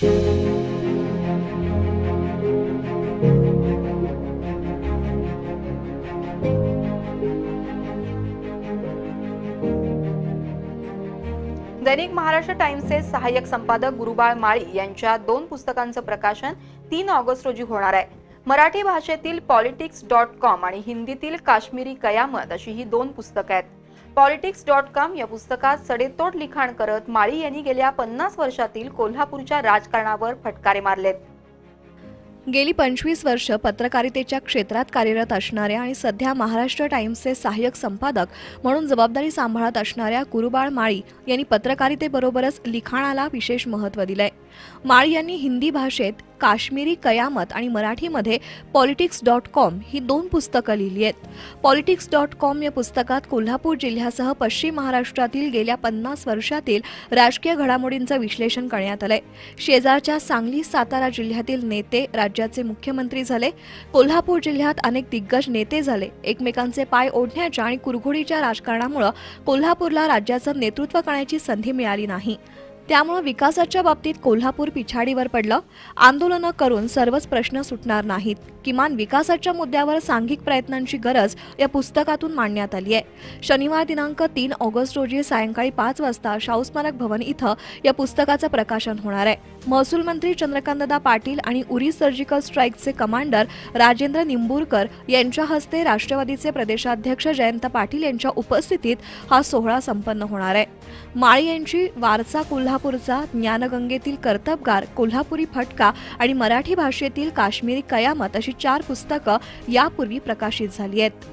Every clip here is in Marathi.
दैनिक महाराष्ट्र टाइम्सचे सहाय्यक संपादक गुरुबाळ माळी यांच्या 2 पुस्तकांचं प्रकाशन 3 ऑगस्ट रोजी होणार आहे। मराठी भाषेतील politics.com आणि हिंदीतील काश्मीरी कयामत अशी ही 2 पुस्तकं आहेत। politics.com या पुस्तकात सडेतोड लिखाण करत माळी यांनी गेल्या 50 वर्षातील कोल्हापूरच्या राजकारणावर फटकारे मारलेत। गेली 25 वर्ष पत्रकारितेच्या क्षेत्रात कार्यरत असणाऱ्या आणि सध्या महाराष्ट्र टाइम्सचे सहाय्यक संपादक म्हणून जबाबदारी सांभाळत असणाऱ्या गुरुबाळ माळी यांनी पत्रकारितेबरोबरच लिखाणाला विशेष महत्त्व दिलंय। माळी यांनी हिंदी भाषेत काश्मीरी कयामत आणि मराठीमध्ये politics.com ही 2 पुस्तकं लिहिली आहेत। politics.com या पुस्तकात कोल्हापूर जिल्ह्यासह पश्चिम महाराष्ट्रातील गेल्या 50 वर्षातील राजकीय घडामोडींचं विश्लेषण करण्यात आलंय। शेजारच्या सांगली सातारा जिल्ह्यातील नेते राज्याचे मुख्यमंत्री झाले, कोल्हापूर जिल्ह्यात अनेक दिग्गज नेते झाले। एकमेकांचे पाय ओढण्याच्या आणि कुरघोडीच्या राजकारणामुळे कोल्हापूरला राज्याचं नेतृत्व करण्याची संधी मिळाली नाही। त्यामुळे विकासाच्या बाबतीत कोल्हापूर पिछाडीवर पडलं। आंदोलनं करून सर्वच प्रश्न सुटणार नाहीत, किमान विकासाच्या मुद्द्यावर सांघिक प्रयत्नांची गरज या पुस्तकातून मांडण्यात आली आहे। शनिवार दिनांक 3 ऑगस्ट रोजी सायंकाळी 5 वाजता शाहू स्मारक भवन इथं या पुस्तकाचं प्रकाशन होणार आहे। महसूल मंत्री चंद्रकांतदादा पाटील आणि उरी सर्जिकल स्ट्राईकचे कमांडर राजेंद्र निंबूरकर यांच्या हस्ते राष्ट्रवादीचे प्रदेशाध्यक्ष जयंत पाटील यांच्या उपस्थितीत हा सोहळा संपन्न होणार आहे। माळी यांची वारसा कोल्हापूरचा, ज्ञानगंगेतील कर्तबगार, कोल्हापुरी फटका आणि मराठी भाषेतील काश्मीरी कयामत अशी 4 पुस्तकं यापूर्वी प्रकाशित झाली आहेत।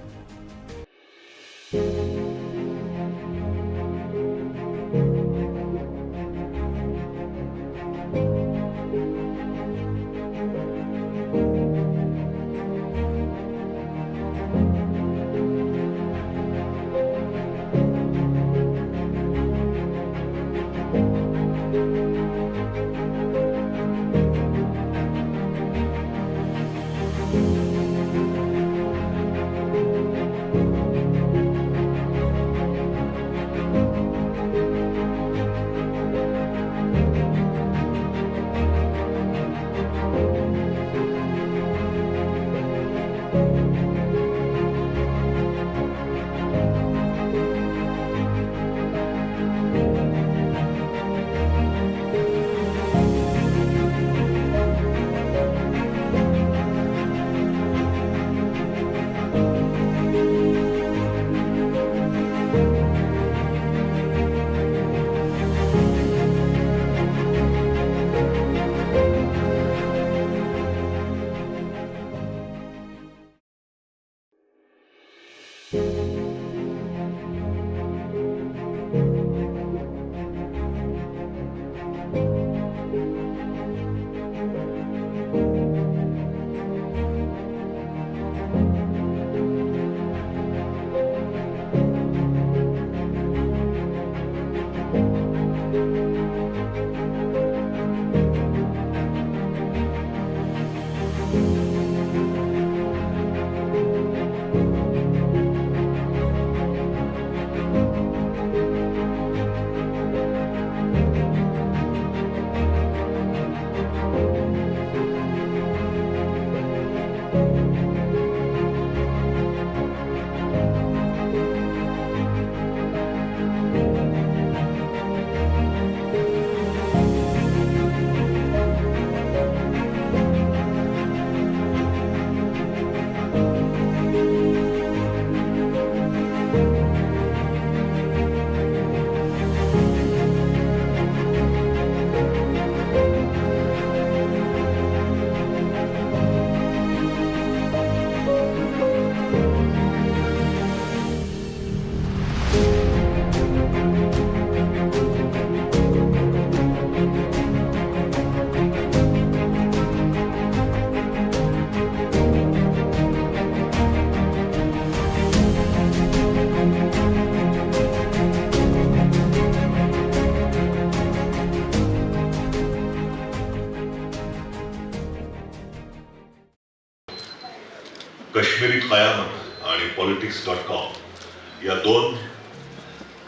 काश्मीरी कयामत आणि politics.com या 2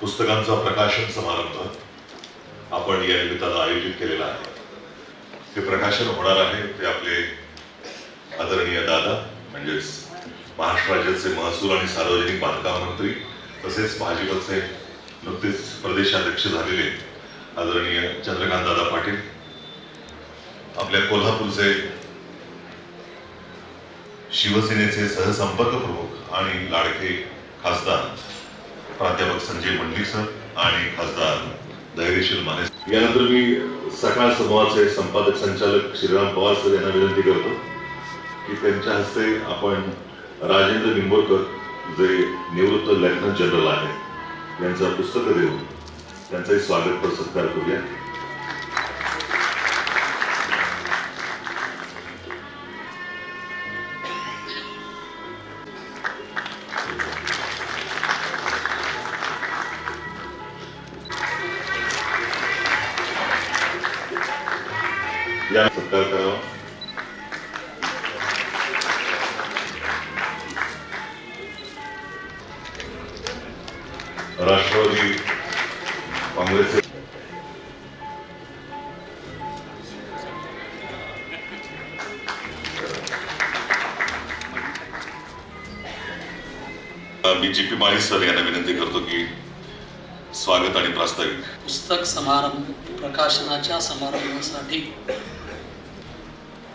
पुस्तकांचा प्रकाशन समारंभ आपण या निमित्तानं आयोजित केलेला आहे। हे प्रकाशन होणार आहे ते आपले आदरणीय दादा म्हणजेच महाराष्ट्र राज्याचे महसूल आणि सार्वजनिक बांधकाम मंत्री तसेच भाजपचे नुकतेच प्रदेशाध्यक्ष झालेले आदरणीय चंद्रकांत दादा पाटील, आपल्या कोल्हापूरचे शिवसेनेचे सहसंपर्क प्रमुख आणि लाडके खासदार प्राध्यापक संजय मंडलिक सर आणि खासदार धैर्यशील माने. यानंतर मी सकाळ समूहाचे संपादक संचालक श्रीराम पवार सर यांना विनंती करतो की त्यांच्या हस्ते आपण राजेंद्र निंबोरकर जे निवृत्त लेफ्टनंट जनरल आहेत यांचं पुस्तक देऊन त्यांचाही स्वागत व सत्कार करूया. या सत्कार करावा. राष्ट्रवादी काँग्रेसचे मी GP माळी सर यांना विनंती करतो की स्वागत आणि प्रास्ताविक. पुस्तक समारंभ प्रकाशनाच्या समारंभासाठी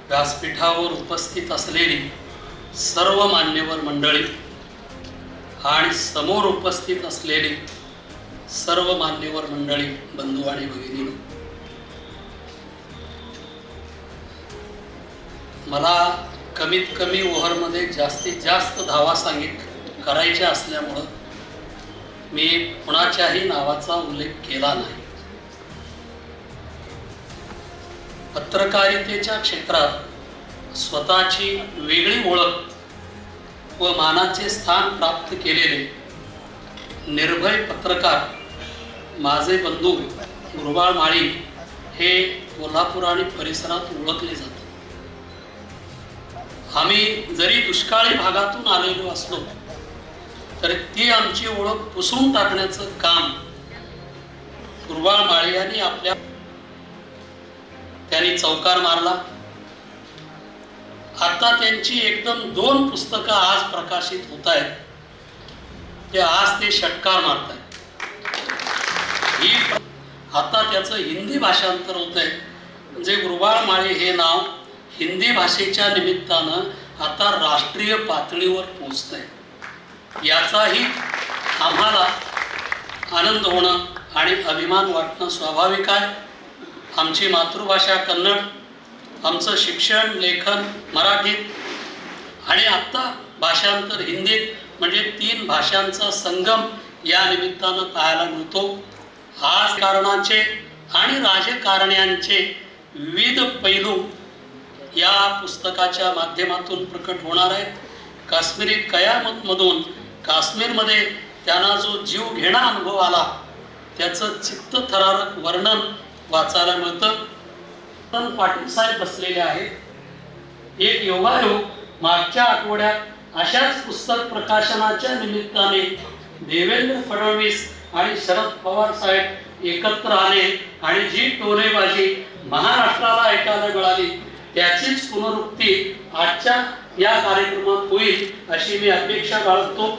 व्यासपीठावर उपस्थित असलेली सर्व मान्यवर मंडळी आणि समोर उपस्थित असलेली सर्व मान्यवर मंडळी, बंधू आणि भगिनी, मला कमीत कमी ओव्हरमध्ये जास्तीत जास्त धावा करायच्या असल्यामुळं मी कुणाच्याही नावाचा उल्लेख केला नाही. पत्रकारितेच्या क्षेत्रात स्वतःची वेगळी ओळख व मानाचे स्थान प्राप्त केलेले निर्भय पत्रकार माझे बंधू गुरुबाळ माळी हे कोल्हापूर आणि परिसरात ओळखले जातात. आम्ही जरी दुष्काळी भागातून आलेलो असलो तर ती आमची ओळख पुसून टाकण्याचं काम गुरुबाळ माळी यांनी त्यांनी चौकार मारला. आता त्यांची एकदम 2 पुस्तकं आज प्रकाशित होत आहेत. ते आज ते षटकार मारत आहेत. आता त्याचं हिंदी भाषांतर होत आहे. म्हणजे गुरुबाळ माळी हे नाव हिंदी भाषेच्या निमित्तानं आता राष्ट्रीय पातळीवर पोचत आहे. याचाही आम्हाला आनंद होणं आणि अभिमान वाटणं स्वाभाविक आहे. आमची मातृभाषा कन्नड, आमचं शिक्षण लेखन मराठीत आणि आत्ता भाषांतर हिंदीत, म्हणजे 3 भाषांचा संगम या निमित्तानं पाहायला मिळतो. आज कारणाचे आणि राजकारण्यांचे विविध पैलू या पुस्तकाच्या माध्यमातून प्रकट होणार आहेत. काश्मीरी कयामतमधून काश्मीरमध्ये त्यांना जो जीव घेणा अनुभव आला त्याचं चित्तथरारक वर्णन वाचायला मिळतं. पाटील साहेब बसलेले आहेत. एक योगायोग मागच्या आठवड्यात अशाच पुस्तक प्रकाशनाच्या निमित्ताने देवेंद्र फडणवीस आणि शरद पवार साहेब एकत्र आले आणि जी टोलेबाजी महाराष्ट्राला ऐकायला मिळाली त्याचीच पुनरुक्ती आजच्या या कार्यक्रमात होईल अशी मी अपेक्षा बाळगतो.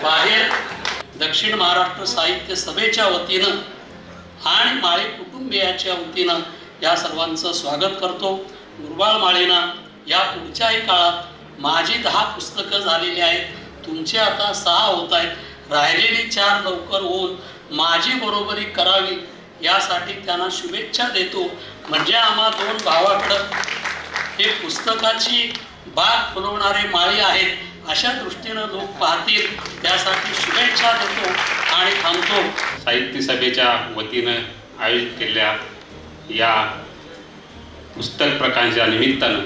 बाहेर दक्षिण महाराष्ट्र साहित्य सभेच्या वतीनं आणि माळी कुटुंबियाच्या वतीनं या सर्वांचं स्वागत करतो. गुरुबाळ माळींना या पुढच्याही काळात माझी 10 पुस्तकं झालेली आहेत. तुमचे आता 6 होत आहेत. राहिलेली 4 लवकर होऊन माझी बरोबरी करावी यासाठी त्यांना शुभेच्छा देतो. म्हणजे आम्हा 2 भावाकडं हे पुस्तकाची बाग फुलवणारे माळी आहेत अशा दृष्टीनं लोक पाहतील त्यासाठी शुभेच्छा देतो आणि थांबतो. साहित्य सभेच्या वतीनं आयोजित केलेल्या या पुस्तक प्रकाशनाच्या निमित्तानं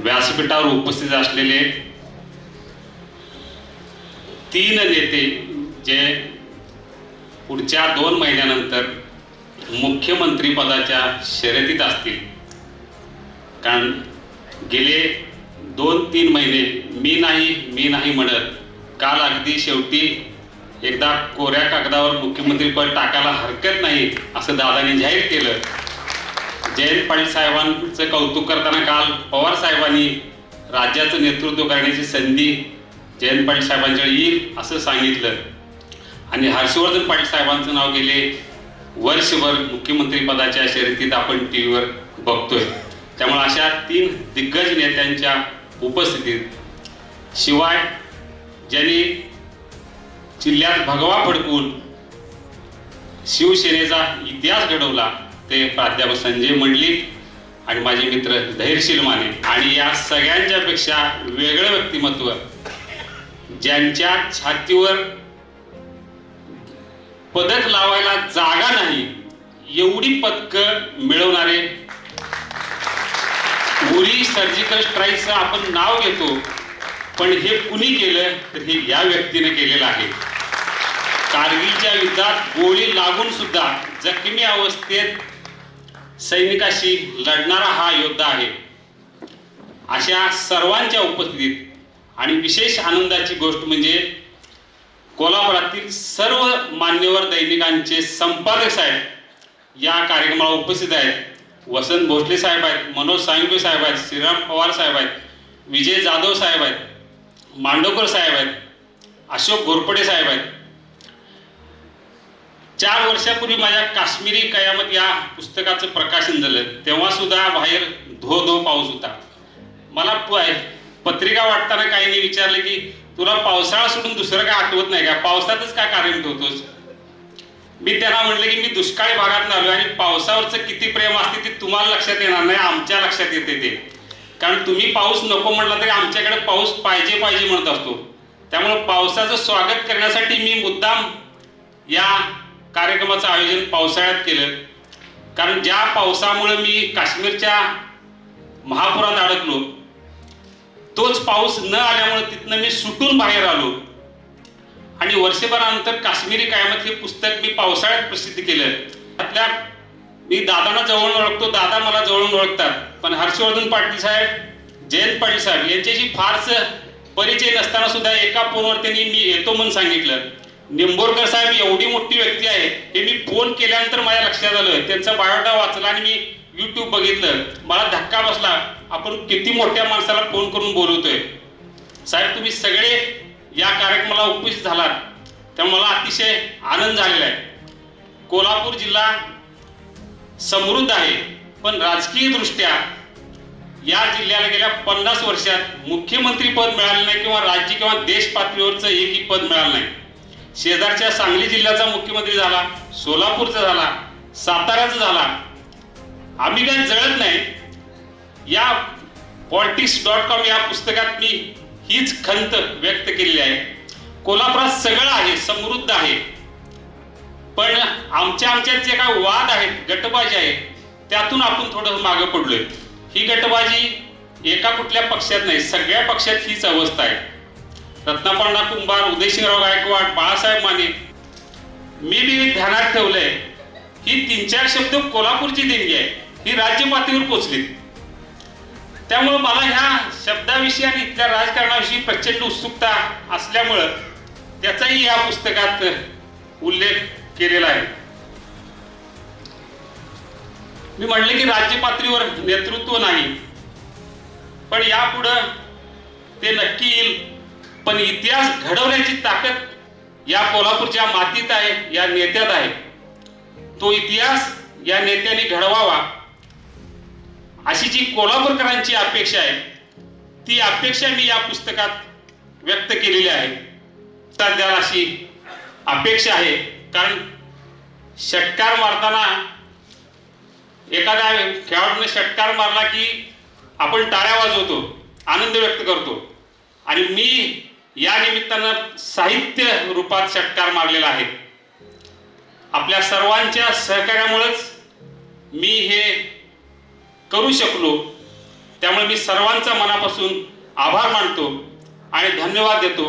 व्यासपीठावर उपस्थित असलेले 3 नेते जे पुढच्या 2 महिन्यानंतर मुख्यमंत्री पदाच्या शर्यतीत असतील. कारण गेले 2-3 महिने मी नाही म्हणत काल अगदी शेवटी एकदा कोऱ्या कागदावर मुख्यमंत्रीपद टाकायला हरकत नाही असं दादांनी जाहीर केलं. जयंत पाटील साहेबांचं कौतुक करताना काल पवार साहेबांनी राज्याचं नेतृत्व करण्याची संधी जयंत पाटील साहेबांच्या येईल असं सांगितलं आणि हर्षवर्धन पाटील साहेबांचं नाव गेले वर्षभर मुख्यमंत्री पदाच्या शर्यतीत आपण टी व्हीवर बघतोय. त्यामुळे अशा 3 दिग्गज नेत्यांच्या उपस्थितीत शिवाय ज्यांनी जिल्ह्यात भगवा फडकून शिवसेनेचा इतिहास घडवला ते प्राध्यापक संजय मंडलिक आणि माझे मित्र धैर्यशील माने आणि या सगळ्यांच्या पेक्षा वेगळं व्यक्तिमत्व ज्यांच्या छातीवर पदक लावायला जागा नाही एवढी पदकं मिळवणारे उरी सर्जिकल स्ट्राईकचं आपण नाव घेतो पण हे कुणी केलं तर हे या व्यक्तीने केलेलं आहे. कारगिलच्या युद्धात गोळी लागून सुद्धा जखमी अवस्थेत सैनिकाशी लढणारा हा योद्धा आहे. अशा सर्वांच्या उपस्थितीत आणि विशेष आनंदाची गोष्ट म्हणजे कोल्हापुरातील सर्व मान्यवर दैनिकांचे संपादक साहेब या कार्यक्रमाला उपस्थित आहेत. वसंत भोसले साहेब आहेत, मनोज सांगवे साहेब आहेत, श्रीराम पवार साहेब आहेत, विजय जाधव साहेब आहेत, मांडवकर साहेब आहेत, अशोक घोरपडे साहेब आहेत. 4 वर्षापूर्वी माझ्या काश्मीरी कयामत या पुस्तकाचं प्रकाशन झालं तेव्हा सुद्धा बाहेर धो पाऊस होता. मला पत्रिका वाटताना काहींनी विचारलं की तुला पावसाळा सोडून दुसरं काय आठवत नाही का, पावसातच काय कार्य ठेवतोस. मी त्यांना म्हटलं की मी दुष्काळी भागात आलो आणि पावसावरचं किती प्रेम असते ते तुम्हाला लक्षात येणार नाही, आमच्या लक्षात येते ते. कारण तुम्ही पाऊस नको म्हटला तरी आमच्याकडे पाऊस पाहिजे म्हणत असतो. त्यामुळे पावसाचं स्वागत करण्यासाठी मी मुद्दाम या कार्यक्रमाचं आयोजन पावसाळ्यात केलं. कारण ज्या पावसामुळे मी काश्मीरच्या महापुरात अडकलो तोच पाऊस न आल्यामुळे तिथनं मी सुटून बाहेर आलो आणि वर्षभरानंतर काश्मीरी कयामत हे पुस्तक मी पावसाळ्यात प्रसिद्ध केलं. त्यातल्या मी दादांना जवळून ओळखतो, दादा मला जवळून ओळखतात, पण हर्षवर्धन पाटील साहेब, जयंत पाटील साहेब यांच्याशी फारसं परिचय नसताना सुद्धा एका फोनवर त्यांनी मी येतो म्हणून सांगितलं. निंबोरकर साहेब एवढी मोठी व्यक्ती आहे हे मी फोन केल्यानंतर माझ्या लक्षात आलं. त्यांचा बायोडा वाचला आणि मी YouTube बघितलं, मला धक्का बसला. आपण किती मोठ्या माणसाला फोन करून बोलवतोय. साहेब तुम्ही सगळे या कार्यक्रमाला उपस्थित झालात त्यामुळे मला अतिशय आनंद झालेला आहे. कोल्हापूर जिल्हा समृद्ध आहे पण राजकीय दृष्ट्या या जिल्ह्याला गेल्या 50 वर्षात मुख्यमंत्री पद मिळाले नाही किंवा राज्य किंवा देश पातळीवरचं एकही पद मिळालं नाही. शेजारच्या सांगली जिल्ह्याचा मुख्यमंत्री झाला, सोलापूरचा झाला, साताऱ्याचा झाला. आम्ही काही जळत नाही. या politics.com या पुस्तकात मी हीच खंत व्यक्त केलेली आहे. कोल्हापुरात सगळं आहे, समृद्ध आहे, पण आमच्यात जे काही वाद आहेत, गटबाजी आहे, त्यातून आपण थोडं मागे पडलोय. ही गटबाजी एका कुठल्या पक्षात नाही, सगळ्या पक्षात हीच अवस्था आहे. रत्नापर्णा कुंभार, उदयसिंहराव गायकवाड, बाळासाहेब माने, मी बी ध्यानात ठेवलंय ही 3-4 शब्द कोल्हापूरची देणगी आहे, ही राज्य पातळीवर पोचली. त्यामुळे मला ह्या शब्दाविषयी आणि इथल्या राजकारणाविषयी प्रचंड उत्सुकता असल्यामुळं त्याचाही या पुस्तकात उल्लेख केलेला आहे. मी म्हणले की राज्य पातळीवर नेतृत्व नाही, पण यापुढं ते नक्की येईल. पण इतिहास घडवण्याची ताकद या कोल्हापूरच्या मातीत आहे, या नेत्यात आहे. तो इतिहास या नेत्यांनी घडवावा अशी जी कोल्हापूरकरांची अपेक्षा आहे ती अपेक्षा मी या पुस्तकात व्यक्त केलेली आहे. सध्याला अशी अपेक्षा आहे कारण षटकार मारताना एखाद्या खेळाडूने षटकार मारला की आपण टाळ्या वाजवतो, आनंद व्यक्त करतो, आणि मी या निमित्तानं साहित्य रूपात षटकार मारलेला आहे. आपल्या सर्वांच्या सहकार्यामुळेच मी हे करू शकलो. त्यामुळे मी सर्वांचा मनापासून आभार मानतो आणि धन्यवाद देतो.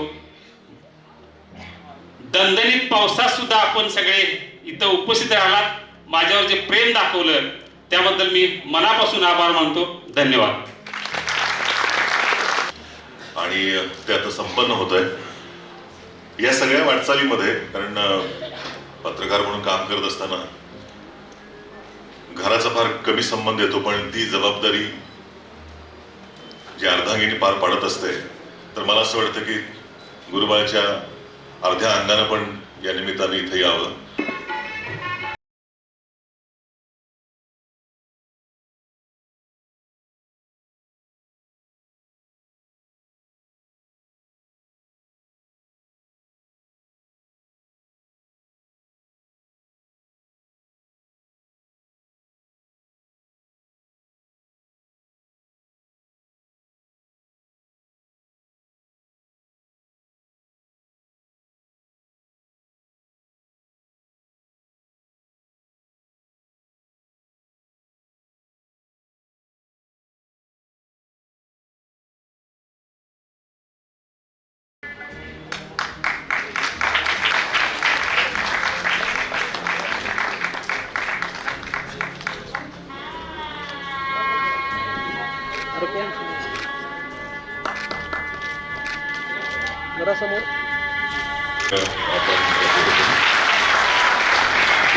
दणदणीत पावसात सुद्धा आपण सगळे इथं उपस्थित राहिलात, माझ्यावर जे प्रेम दाखवलं त्याबद्दल मी मनापासून आभार मानतो. धन्यवाद. आणि ते आता संपन्न होत आहे या सगळ्या वाटचालीमध्ये. कारण पत्रकार म्हणून काम करत असताना घराचा फार कमी संबंध येतो, पण ती जबाबदारी जी अर्धांगिनी पार पाडत असते, तर मला असं वाटतं की गुरुबाळच्या अर्ध्या अंगानं पण या निमित्ताने इथे यावं.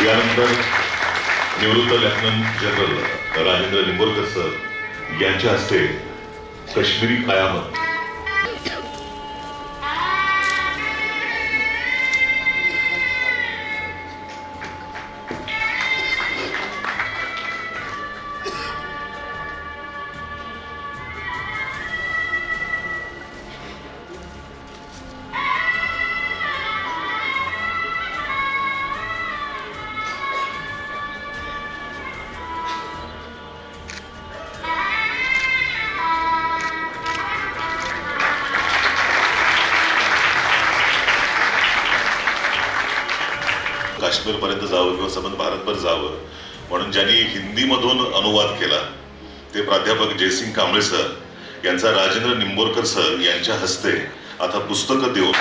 यानंतर निवृत्त lieutenant general Rajendra Nimborkar sir यांच्या हस्ते काश्मीरी कयामत काश्मीरपर्यंत जावं किंवा संबंध भारतभर जावं म्हणून ज्यांनी हिंदीमधून अनुवाद केला ते प्राध्यापक जयसिंग कांबळे सर यांचा राजेंद्र निंबोरकर सर यांच्या हस्ते आता पुस्तकं देऊन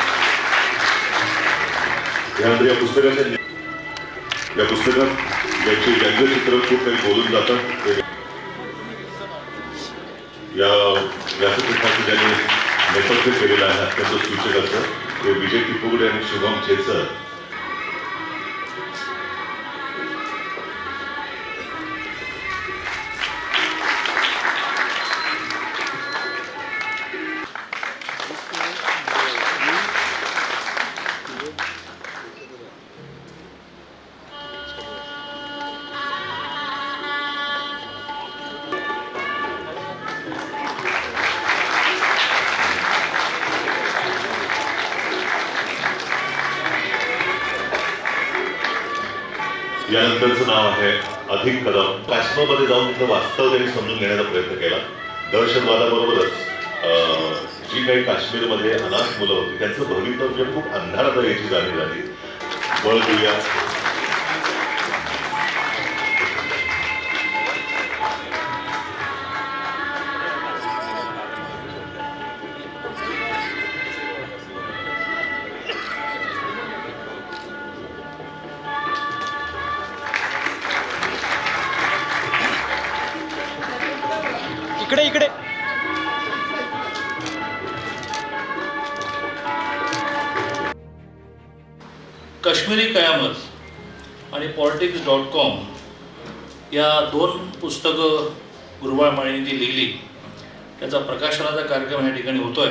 यानंतर या पुस्तकात याची व्यंगचित्र खूप काही बोलून जातात. या व्यासपीठाचं ज्यांनी नेतृत्व केलेलं आहे अत्यंत सूचक असं ते विजय तिपुगडे आणि शुभम छेसर. यानंतरचं नाव आहे अधिक कदम. काश्मीरमध्ये जाऊन तिथलं वास्तव त्यांनी समजून घेण्याचा प्रयत्न केला. दहशतवादाबरोबरच जी काही काश्मीरमध्ये अनाथ मुलं होती त्यांचं भवितव्य खूप अंधारात याची जाणीव झाली. बळ देऊया इकडे काश्मीरी कयामत आणि politics.com या दोन पुस्तकं गुरुबाळ माळींनी लिहिली त्याचा प्रकाशनाचा कार्यक्रम या ठिकाणी होतोय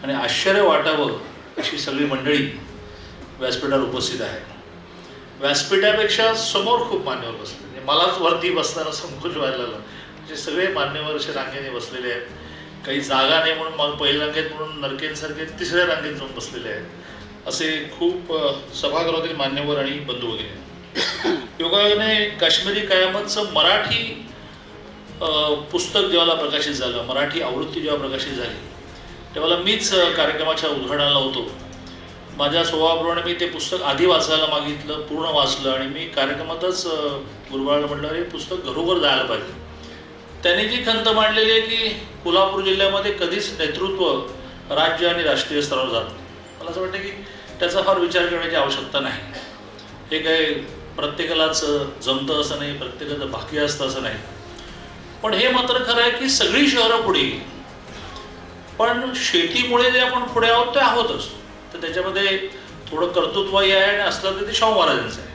आणि आश्चर्य वाटावं अशी सगळी मंडळी व्यासपीठावर उपस्थित आहे. व्यासपीठापेक्षा समोर खूप मान्यवर बसले, मलाच वरती बसताना संकोच व्हायला लागला. म्हणजे सगळे मान्यवर असे रांगेने बसलेले आहेत. काही जागा नाही म्हणून मग पहिल्या रांगेत म्हणून नरकेंसारखे तिसऱ्या रांगेत जाऊन बसलेले आहेत. असे खूप सभागृहातील मान्यवर आणि बंधू वगैरे. योगायोगाने काश्मीरी कयामतचं मराठी पुस्तक जेव्हा प्रकाशित झालं, मराठी आवृत्ती जेव्हा प्रकाशित झाली तेव्हा मीच कार्यक्रमाच्या उद्घाटनाला होतो. माझ्या स्वभावाप्रमाणे मी ते पुस्तक आधी वाचायला मागितलं, पूर्ण वाचलं आणि मी कार्यक्रमातच गुरुबाळला म्हटलं हे पुस्तक घरोघर जायला पाहिजे. त्यांनी जी खंत मांडलेली आहे की कोल्हापूर जिल्ह्यामध्ये कधीच नेतृत्व राज्य आणि राष्ट्रीय स्तरावर जात. मला असं वाटतं की त्याचा फार विचार करण्याची आवश्यकता नाही. हे काही प्रत्येकालाच जमतं असं नाही, प्रत्येकाचं भाग्य असतं असं नाही. पण हे मात्र खरं आहे की सगळी शहरं पुढे गेली, पण शेतीमुळे जे आपण पुढे आहोत ते आहोतच. तर त्याच्यामध्ये थोडं कर्तृत्वही आहे आणि असलं तर ते शाहू महाराजांचं आहे.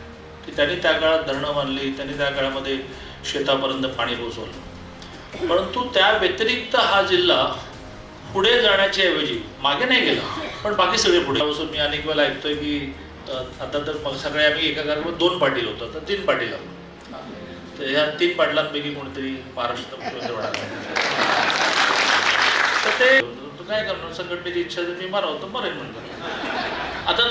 की त्यांनी त्या काळात धरणं बांधली, त्यांनी त्या काळामध्ये शेतापर्यंत पाणी पोहोचवलं. परंतु त्या व्यतिरिक्त हा जिल्हा पुढे जाण्याच्या ऐवजी मागे नाही गेला, पण बाकी सगळे पुढे. त्यापासून मी अनेक वेळा ऐकतोय की आता तर मग सगळे आम्ही एका कार्यक्रमात 2 पाटील होतो, आता 3 पाटील आहोत. तर ह्या 3 पाटलांपैकी कोणीतरी महाराष्ट्र मुख्यमंत्री होणार. तर ते काय करणार, संघटनेची इच्छा जर मी मारावं तर मरेन म्हणलं. आता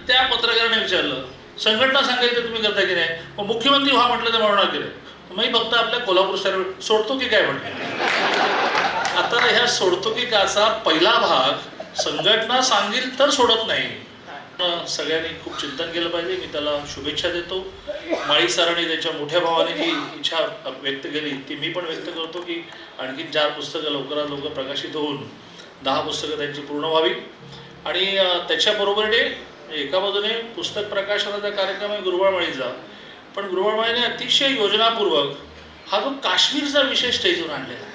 त्या पत्रकाराने विचारलं, संघटना सांगायचं तुम्ही करता की नाही, मग मुख्यमंत्री व्हा म्हटलं तर म्हणणार की नाही. मी फक्त आपल्या कोल्हापूर शहर सोडतो की काय म्हटलं. आता ह्या सोडतो की काचा पहिला भाग संघटना सांगेल तर सोडत नाही. सगळ्यांनी खूप चिंतन केलं पाहिजे. मी त्याला शुभेच्छा देतो. माळी सरांनी त्यांच्या मोठ्या भावाने जी इच्छा व्यक्त केली ती मी पण व्यक्त करतो की आणखी 4 पुस्तकं लवकरात लवकर प्रकाशित होऊन 10 पुस्तकं त्यांची पूर्ण व्हावी. आणि त्याच्याबरोबरीने एका बाजूने पुस्तक प्रकाशनाचा कार्यक्रम आहे गुरुबाळ माळीचा, पण गुरुबाळ माळीने अतिशय योजनापूर्वक हा जो काश्मीरचा विषय स्टेजवर आणलेला आहे.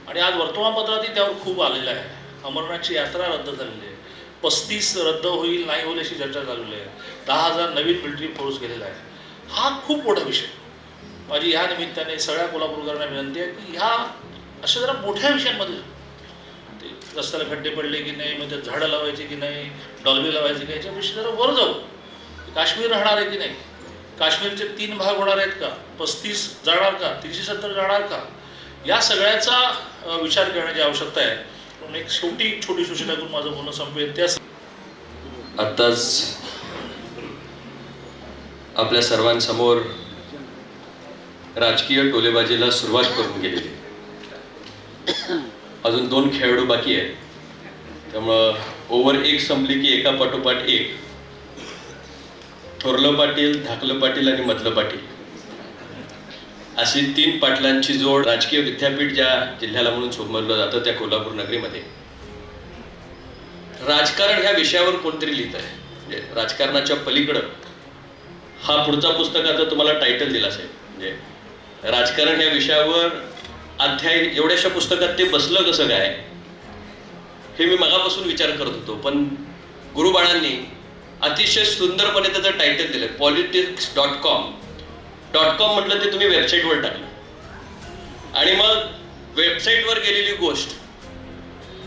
आणि आज वर्तमानपत्रातही त्यावर खूप आलेलं आहे. अमरनाथची यात्रा रद्द झालेली आहे, 35 रद्द होईल नाही होईल अशी चर्चा चाललेली आहे, 10,000 नवीन मिलिटरी फोर्स गेलेला आहे. हा खूप मोठा विषय. माझी ह्या निमित्ताने सगळ्या कोल्हापूरकरांना विनंती आहे की ह्या अशा जरा मोठ्या विषयांमध्ये ते रस्त्याला खड्डे पडले की नाही, मग त्यात झाडं लावायची की नाही, डॉल्बी लावायची की याच्यापेक्षा जरा वर जाऊ. काश्मीर राहणार आहे की नाही, काश्मीरचे 3 भाग होणार आहेत का, 35 जाणार का, 370 जाणार का, या सगळ्याचा विचार करण्याची आवश्यकता आहे. म्हणून एक छोटी सूचना करून माझं बोलणं संपेल. त्या आत्ताच आपल्या सर्वांसमोर राजकीय टोलेबाजीला सुरुवात करून गेलेली. अजून 2 खेळाडू बाकी आहेत, त्यामुळं ओव्हर 1 संपली की एका पाठोपाठ एक थोरलं पाटील, धाकलं पाटील आणि मधलं पाटील अशी 3 पाटलांची जोड. राजकीय विद्यापीठ ज्या जिल्ह्याला म्हणून सोमवलं जातं त्या कोल्हापूर नगरीमध्ये राजकारण ह्या विषयावर कोणतरी लिहित आहे. म्हणजे राजकारणाच्या पलीकडं हा पुढचा पुस्तकाचा तुम्हाला टायटल दिला असेल. म्हणजे राजकारण ह्या विषयावर अध्याय एवढ्याशा पुस्तकात ते बसलं कसं काय हे मी मगापासून विचार करत होतो. पण गुरुबाळांनी अतिशय सुंदरपणे त्याचं टायटल दिलं, politics.com. .com म्हटलं ते तुम्ही वेबसाईटवर टाकलं आणि मग वेबसाईटवर गेलेली गोष्ट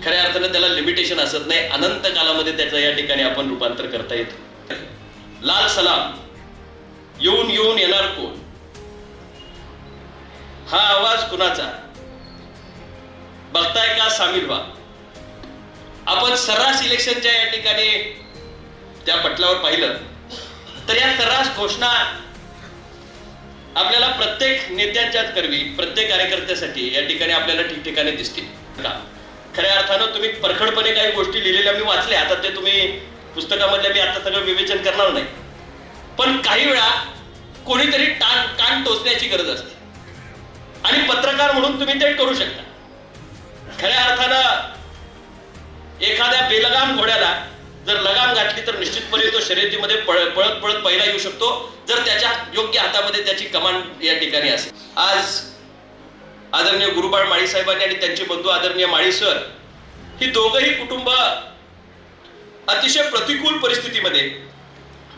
खऱ्या अर्थानं त्याला लिमिटेशन असत नाही. अनंत कालामध्ये त्याचं या ठिकाणी आपण रूपांतर करता येतं. लाल सलाम, येऊन येऊन येणार कोण, हा आवाज कुणाचा, बघताय का सामील व्हा. आपण सर्रास इलेक्शनच्या या ठिकाणी त्या पटलावर पाहिलं तर या सर्रास घोषणा आपल्याला प्रत्येक नेत्यांच्याच करवी, प्रत्येक कार्यकर्त्यासाठी या ठिकाणी आपल्याला ठिकठिकाणी दिसतील. खऱ्या अर्थानं तुम्ही परखडपणे काही गोष्टी लिहिलेल्या मी वाचल्या, आता ते तुम्ही पुस्तकामधल्या मी आता सगळं विवेचन करणार नाही. पण काही वेळा कोणीतरी कान टोचण्याची गरज असते आणि पत्रकार म्हणून तुम्ही ते करू शकता. खऱ्या अर्थानं एखाद्या बेलगाम घोड्याला जर लगाम घातली तर निश्चितपणे तो शर्यतीमध्ये पळत पळत पहिला येऊ शकतो, जर त्याच्या योग्य हातामध्ये त्याची कमांड या ठिकाणी असेल. आज आदरणीय गुरुबाळ माळी साहेबांनी आणि त्यांचे बंधू आदरणीय माळी सर ही दोघंही कुटुंब अतिशय प्रतिकूल परिस्थितीमध्ये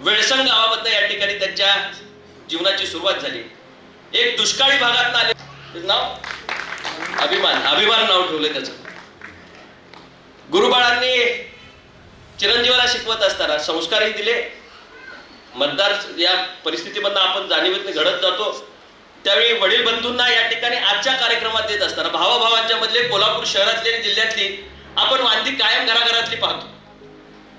वेळसंग गावामधनं या ठिकाणी त्यांच्या जीवनाची सुरुवात झाली. एक दुष्काळी भागात आले, नाव अभिमान नाव ठेवलं त्याचं. गुरुबाळांनी चिरंजीवाला शिकवत असताना संस्कारही दिले. मतदार या परिस्थितीमधनं आपण जाणीवेने घडत जातो त्यावेळी वडील बंधूंना या ठिकाणी आजच्या कार्यक्रमात देत असताना भावाभावांच्या मधले कोल्हापूर शहरातली आणि जिल्ह्यातली आपण वांदी कायम घराघरातली पाहतो.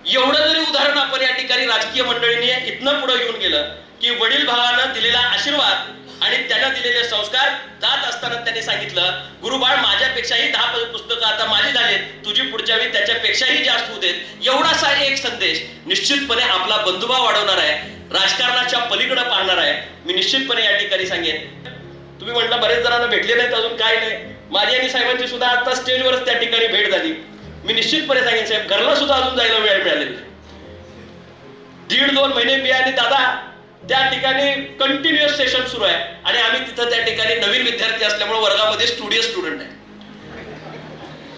एवढं जरी उदाहरण आपण या ठिकाणी राजकीय मंडळींनी इथनं पुढे घेऊन गेलं की वडील भावानं दिलेला आशीर्वाद आणि त्यांना दिलेले संस्कार जात असताना त्यांनी सांगितलं, गुरुबाळ माझ्यापेक्षाही 10 पुस्तकं आता माझी झालीत, तुझी पुढच्या वेळी त्याच्यापेक्षाही जास्त होऊ देत. एवढासा एक संदेश निश्चितपणे आपला बंधुभाव वाढवणार आहे, राजकारणाच्या पलीकडे पाहणार आहे. मी निश्चितपणे या ठिकाणी सांगेन. तुम्ही म्हटलं बरेच जणांना भेटले नाहीत अजून, काय नाही, माझी आणि साहेबांची सुद्धा आता स्टेजवरच त्या ठिकाणी भेट झाली. मी निश्चितपणे सांगेन साहेब, घरला सुद्धा अजून जायला वेळ मिळालेला. 1.5-2 महिने मी आणि दादा त्या ठिकाणी कंटिन्युअस सेशन सुरू आहे आणि आम्ही तिथं त्या ठिकाणी नवीन विद्यार्थी असल्यामुळे वर्गामध्ये स्टुडंट आहे.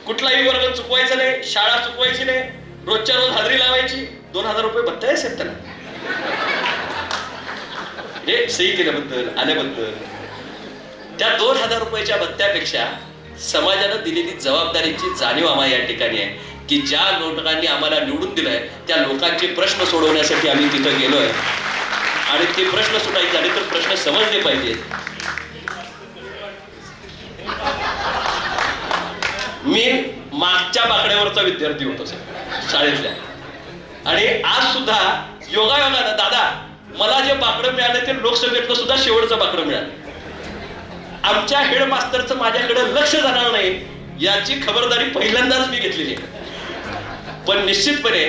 कुठलाही वर्ग चुकवायचा नाही, शाळा चुकवायची नाही, रोजच्या रोज हजेरी लावायची. 2,000 रुपये भत्ता आहे साहेब त्यांना. म्हणजे सही केल्याबद्दल आल्याबद्दल. त्या 2000 रुपयाच्या भत्त्यापेक्षा समाजानं दिलेली जबाबदारीची जाणीव आम्हाला या ठिकाणी आहे की ज्या लोकांनी आम्हाला निवडून दिलंय त्या लोकांचे प्रश्न सोडवण्यासाठी आम्ही तिथं गेलोय आणि ते प्रश्न सुटायचे झाले तर प्रश्न समजले पाहिजेत. मी मागच्या बाकड्यावरचा विद्यार्थी होतो सर शाळेतल्या, आणि आज सुद्धा योगायोगानं दादा मला जे बाकडं मिळालं ते लोकसभेतलं सुद्धा शेवटचं बाकडं मिळालं. आमच्या हेडमास्टरचं माझ्याकडे लक्ष जाणार नाही याची खबरदारी पहिल्यांदाच मी घेतलेली आहे. पण निश्चितपणे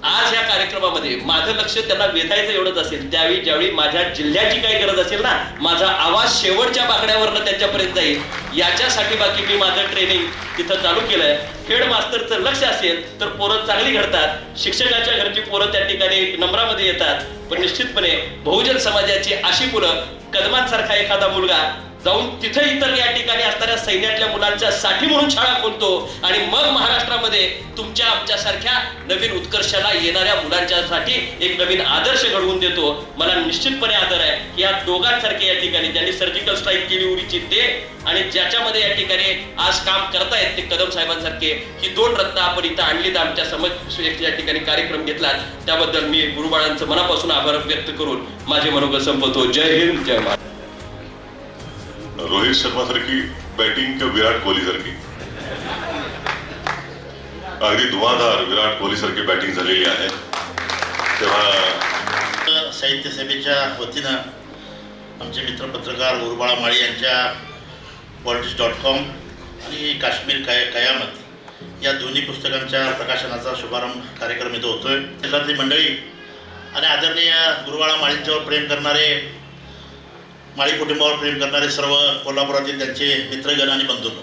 आज या कार्यक्रमामध्ये माझं लक्ष त्यांना वेधायचं एवढंच असेल, त्यावेळी ज्यावेळी माझ्या जिल्ह्याची काही गरज असेल ना, माझा आवाज शेवटच्या बाकड्यावरनं त्यांच्यापर्यंत जाईल याच्यासाठी बाकी मी माझं ट्रेनिंग तिथं चालू केलंय. हेडमास्टरचं लक्ष असेल तर पोरं चांगली घडतात, शिक्षकाच्या घरची पोरं त्या ठिकाणी नंबरामध्ये येतात. पण निश्चितपणे बहुजन समाजाची अशी मुलं, कदमांसारखा एखादा मुलगा जाऊन तिथं इतर या ठिकाणी असणाऱ्या सैन्यातल्या मुलांच्या साठी म्हणून शाळा खोलतो आणि मग महाराष्ट्रामध्ये तुमच्या आमच्यासारख्या नवीन उत्कर्षाला येणाऱ्या मुलांच्यासाठी एक नवीन आदर्श घडवून देतो. मला निश्चितपणे आदर आहे की या दोघांसारखे या ठिकाणी ज्यांनी सर्जिकल स्ट्राईक केली उरीची ते, आणि ज्याच्यामध्ये या ठिकाणी आज काम करतायत ते कदम साहेबांसारखे, ही 2 रत्न आपण इथं आणलीत, आमच्या समज या ठिकाणी कार्यक्रम घेतला. त्याबद्दल मी गुरुबाळांचं मनापासून आभार व्यक्त करून माझे मनोगत संपवतो. जय हिंद, जय महाराष्ट्र. रोहित शर्मा सारखी बॅटिंग किंवा विराट कोहली सारखी, अगदी धुवाधार विराट कोहली सारखी बॅटिंग झालेली आहे. तेव्हा साहित्य सभेच्या वतीनं आमचे मित्र पत्रकार गुरुबाळा माळी यांच्या politics.com आणि काश्मीर कयामत या दोन्ही पुस्तकांच्या प्रकाशनाचा शुभारंभ कार्यक्रम इथं होतोय. देशातली मंडळी आणि आदरणीय गुरुबाळा माळींच्यावर प्रेम करणारे, माळी कुटुंबावर प्रेम करणारे सर्व कोल्हापुरातील त्यांचे मित्रगण आणि बंधूंनो,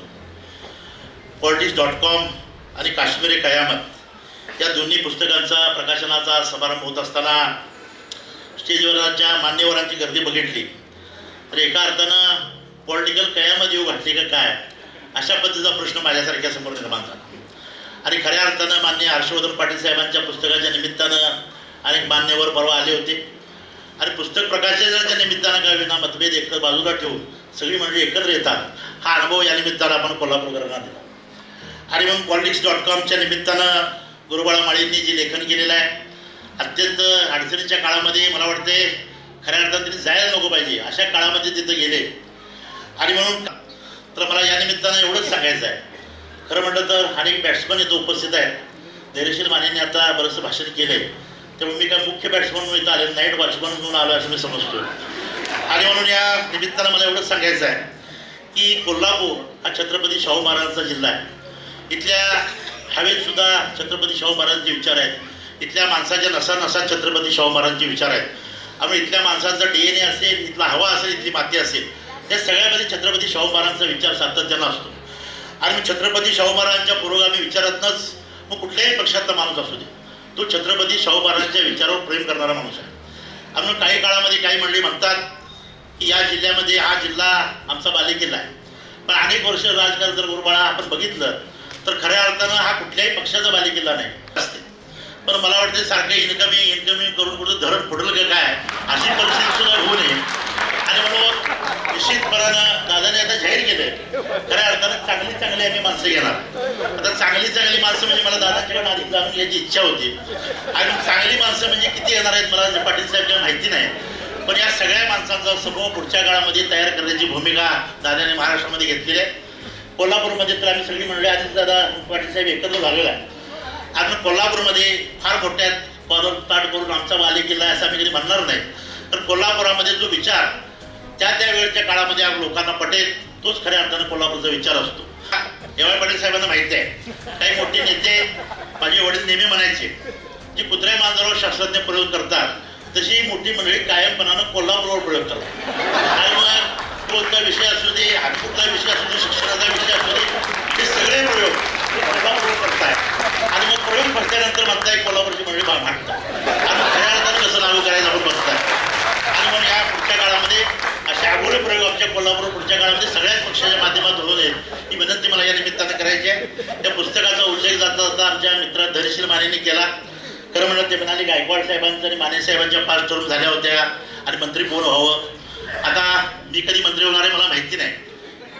politics.com आणि काश्मीर कयामत या दोन्ही पुस्तकांचा प्रकाशनाचा समारंभ होत असताना स्टेजवरच्या मान्यवरांची गर्दी बघितली तर एका अर्थानं पॉलिटिकल कयामत येऊ घातली का काय अशा पद्धतीचा प्रश्न माझ्यासारख्या समोर निर्माण झाला. आणि खऱ्या अर्थानं मान्य हर्षवर्धन पाटील साहेबांच्या पुस्तकाच्या निमित्तानं अनेक मान्यवर परवा आले होते आणि पुस्तक प्रकाशनाच्या निमित्तानं काय विना मतभेद एक बाजूला ठेवून सगळी मंडळी एकत्र येतात हा अनुभव या निमित्तानं आपण कोल्हापूरकरांना दिला. आणि मग politics.comच्या निमित्तानं गुरुबाळा माळींनी जे लेखन केलेलं आहे अत्यंत अडचणीच्या काळामध्ये मला वाटते खऱ्या अर्थात त्यांनी जायला नको पाहिजे अशा काळामध्ये तिथं गेले. आणि म्हणून तर मला या निमित्तानं एवढंच सांगायचं आहे, खरं म्हटलं तर अनेक बॅट्समन इथं उपस्थित आहेत. धैर्यशील मानेंनी आता बरंचसं भाषण केलं आहे, त्यामुळे मी काय मुख्य बॅट्समन म्हणून इथं आले, नाईट वॉचमन म्हणून आलो असं मी समजतो. आणि म्हणून या निमित्तानं मला एवढंच सांगायचं आहे की कोल्हापूर हा छत्रपती शाहू महाराजांचा जिल्हा आहे. इथल्या हवेत सुद्धा छत्रपती शाहू महाराजांचे विचार आहेत, इथल्या माणसाच्या नसा छत्रपती शाहू महाराजांचे विचार आहेत. आणि इथल्या माणसाचा DNA असेल, इथला हवा असेल, इथली माती असेल, त्या सगळ्यामध्ये छत्रपती शाहू महाराजांचा विचार सातत्यानं असतो. आणि मग छत्रपती शाहू महाराजांच्या पुरोगामी विचारातनंच मग कुठल्याही पक्षातला माणूस असू दे तो छत्रपती शाहू महाराजांच्या विचारावर प्रेम करणारा माणूस आहे. आणि मग काही काळामध्ये काही मंडळी म्हणतात की या जिल्ह्यामध्ये हा जिल्हा आमचा बालेकिल्ला आहे. पण अनेक वर्ष राजकारण जर गुरुबाळा आपण बघितलं तर खऱ्या अर्थानं हा कुठल्याही पक्षाचा बालेकिल्ला नाही असते. पण मला वाटतं सारखं इन्कमिंग करून कुठं धरण फुटलं का काय अशी परिस्थिती सुद्धा होऊ नये. आणि म्हणून निश्चितपणानं दादाने आता जाहीर केलंय खऱ्या अर्थानं चांगली आम्ही माणसं घेणार. आता चांगली माणसं म्हणजे मला दादांच्याकडे आधी जाणून घ्यायची इच्छा होती. आणि चांगली माणसं म्हणजे किती येणार आहेत मला पाटील साहेब माहिती नाही, पण या सगळ्या माणसांचा समूह पुढच्या काळामध्ये तयार करण्याची भूमिका दादाने महाराष्ट्रामध्ये घेतलेली आहे. कोल्हापूरमध्ये तर आम्ही सगळी मंडळी आधीच दादा पाटील साहेब एकत्र झालेला आहे. आणि कोल्हापूरमध्ये फार मोठ्या ताट करून आमचा बालेकिल्ला आहे असं आम्ही कधी म्हणणार नाही. तर कोल्हापुरामध्ये जो विचार त्या वेळच्या काळामध्ये लोकांना पटेल तोच खऱ्या अर्थानं कोल्हापूरचा विचार असतो. एवढ्या पाटील साहेबांना माहिती आहे काही मोठे नेते माझे वडील नेहमी म्हणायचे जी कुत्र्या मांजरावर शास्त्रज्ञ प्रयोग करतात तशी मोठी मंडळी कायमपणानं कोल्हापूरवर प्रयोग करतात. आणि मग कोणता विषय असू दे, कुठला विषय असू दे, शिक्षणाचा विषय असू दे, हे सगळे प्रयोग कोल्हापूरवर करताय. आणि मग प्रयोग करतानंतर म्हणताय कोल्हापूरची मंडळी मागतात आणि खऱ्या अर्थानं कसं नाव करायचं आपण बघताय. आणि मग या पुढच्या काळामध्ये असे आगोळे प्रयोग आमच्या कोल्हापूर पुढच्या काळामध्ये सगळ्याच पक्षाच्या माध्यमातून होऊ नयेत ही विनंती मला या निमित्तानं करायची आहे. त्या पुस्तकाचा उल्लेख जाता आमच्या मित्र धैर्यशील मानेंनी केला. खरं म्हणलं ते म्हणाले गायकवाड साहेबांचं आणि माने साहेबांच्या 5 टर्म झाल्या होत्या आणि मंत्री कोण व्हावं. आता मी कधी मंत्री होणार आहे मला माहिती नाही.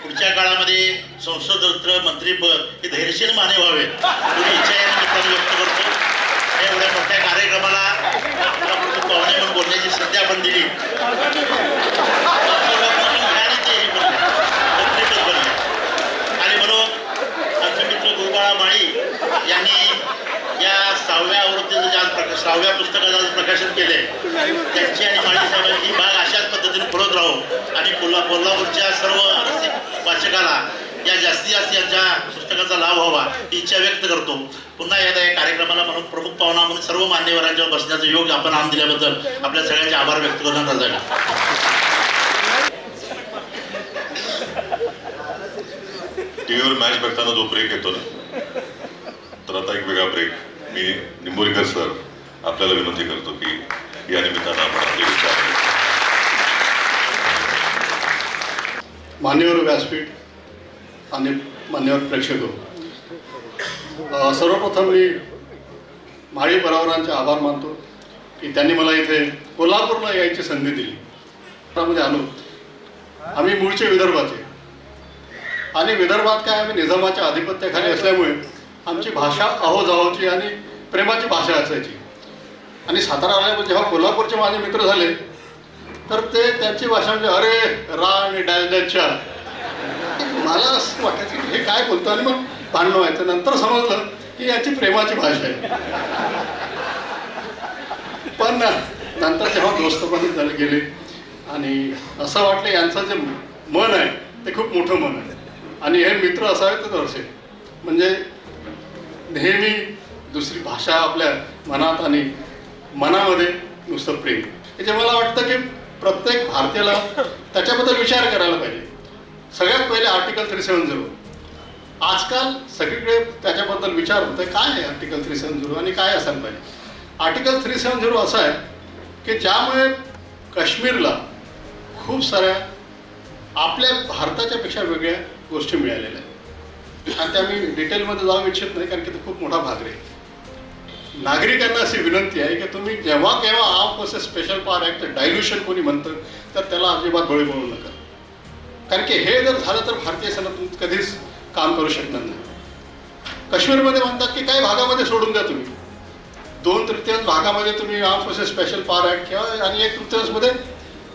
पुढच्या काळामध्ये संसद रत्न मंत्रीपद हे धैर्यशील माने व्हावे एवढी इच्छा या निमित्ताने व्यक्त करतो. एवढ्या मोठ्या कार्यक्रमाला पाहुणे म्हणून बोलण्याची संधी आपण दिली. आणि म्हणून आमचे मित्र गुरुबाळा माळी यांनी या 6व्या आवृत्तीचं जे 6व्या पुस्तकाचं प्रकाशन केले त्यांची आणि माळी साहेबांची बाग अशाच पद्धतीने फुलत राहो आणि कोल्हापूरच्या सर्व रसिक वाचकाला या जास्तीत जास्त यांच्या पुस्तकाचा लाभ व्हावा ही इच्छा व्यक्त करतो. पुन्हा एकदा या कार्यक्रमाला म्हणून प्रमुख पाहुणा म्हणून सर्व मान्यवरांच्या बसण्याचं योग आपण आणून दिल्याबद्दल आपल्या सगळ्यांचे आभार व्यक्त करण्यात आले. टीव्हीवर मॅच बघताना जो ब्रेक येतो ना, तर आता एक वेगळा ब्रेक मी निंबोरीकर सर आपल्याला विनंती करतो की या निमित्तानं आपण आपले विचार. मान्यवर व्यासपीठ आणि मान्यवर प्रेक्षक, सर्वप्रथम मी माळी परिवारांचे आभार मानतो की त्यांनी मला इथे कोल्हापूरला यायची संधी दिली. त्यामध्ये आलो. आम्ही मूळचे विदर्भाचे आणि विदर्भात काय आम्ही निजामाच्या आधिपत्याखाली असल्यामुळे आमची भाषा अहोजाहोची आणि प्रेमाची भाषा असायची. आणि सातारा आल्यावर जेव्हा कोल्हापूरचे माझे मित्र झाले तर ते त्यांची भाषा म्हणजे अरे रा आणि डॅश डॅशच्या, मला असं वाटायचं की हे काय बोलतो आणि मग भांडणं व्हायचं. नंतर समजलं की याची प्रेमाची भाषा आहे. पण नंतर जेव्हा दोस्तपणे झाले गेले आणि असं वाटलं यांचं जे मन आहे ते खूप मोठं मन आहे आणि हे मित्र असावे तर असेल म्हणजे नेहमी दुसरी भाषा आपल्या मनात आणि मनामध्ये नुसतं प्रेम. हे जे मला वाटतं की प्रत्येक भारतीयाला त्याच्याबद्दल विचार करायला पाहिजे. सगळ्यात पहिले आर्टिकल 370. आजकाल सगळीकडे त्याच्याबद्दल विचार होतोय काय आहे आर्टिकल 370 आणि काय असायला पाहिजे. आर्टिकल 370 असं आहे की ज्यामुळे काश्मीरला खूप साऱ्या आपल्या भारताच्या पेक्षा वेगळ्या गोष्टी मिळालेल्या आहेत आणि त्या मी डिटेलमध्ये जाऊ इच्छित नाही कारण की तो खूप मोठा भाग आहे. नागरिकांना अशी विनंती आहे की तुम्ही जेव्हा केव्हा arm forces special power act dilution कोणी म्हणतं तर त्याला अजिबात बळी पडू नका. कारण की हे जर झालं तर भारतीय सेना कधीच काम करू शकणार नाही. काश्मीरमध्ये म्हणतात की काही भागामध्ये सोडून द्या तुम्ही, 2/3 भागामध्ये तुम्ही arm forces special power act किंवा आणि 1/3मध्ये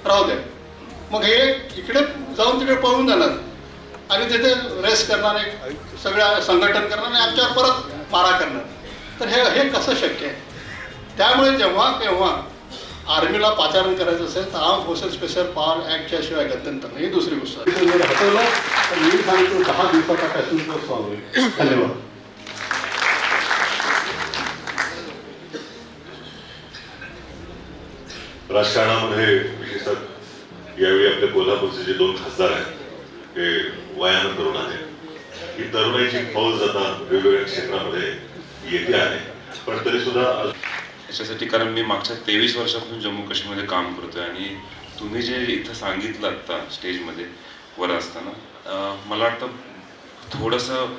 राहू द्या. मग हे इकडे जाऊन तिकडे पळून जाणार आणि तिथे रेस्ट करणार, एक सगळ्या संघटन करणार आणि आमच्यावर परत मारा करणार. तर हे कसं शक्य आहे. त्यामुळे जेव्हा केव्हा आर्मीला पाचारण करायचं असेल तर आर्म फोर्सेस स्पेशल पॉवर ॲक्टच्या शिवाय गत्यंतर नाही. ही दुसरी गोष्ट आहे. हटवलं तर मी सांगतो 10 दिवसाचा पॅशन कोर्स चालू आहे. धन्यवाद. राजकारणामध्ये विशेषतः यावेळी आपल्या कोल्हापूरचे जे 2 खासदार आहेत ते वयानं तरुण आहेत. ही तरुणाईची फौज आता वेगवेगळ्या क्षेत्रामध्ये येते आहे. पण तरी सुद्धा याच्यासाठी कारण मी मागच्या 23 वर्षापासून जम्मू काश्मीरमध्ये काम करतोय आणि तुम्ही जे इथं सांगितलं आत्ता स्टेजमध्ये वर असताना मला वाटतं थोडंसं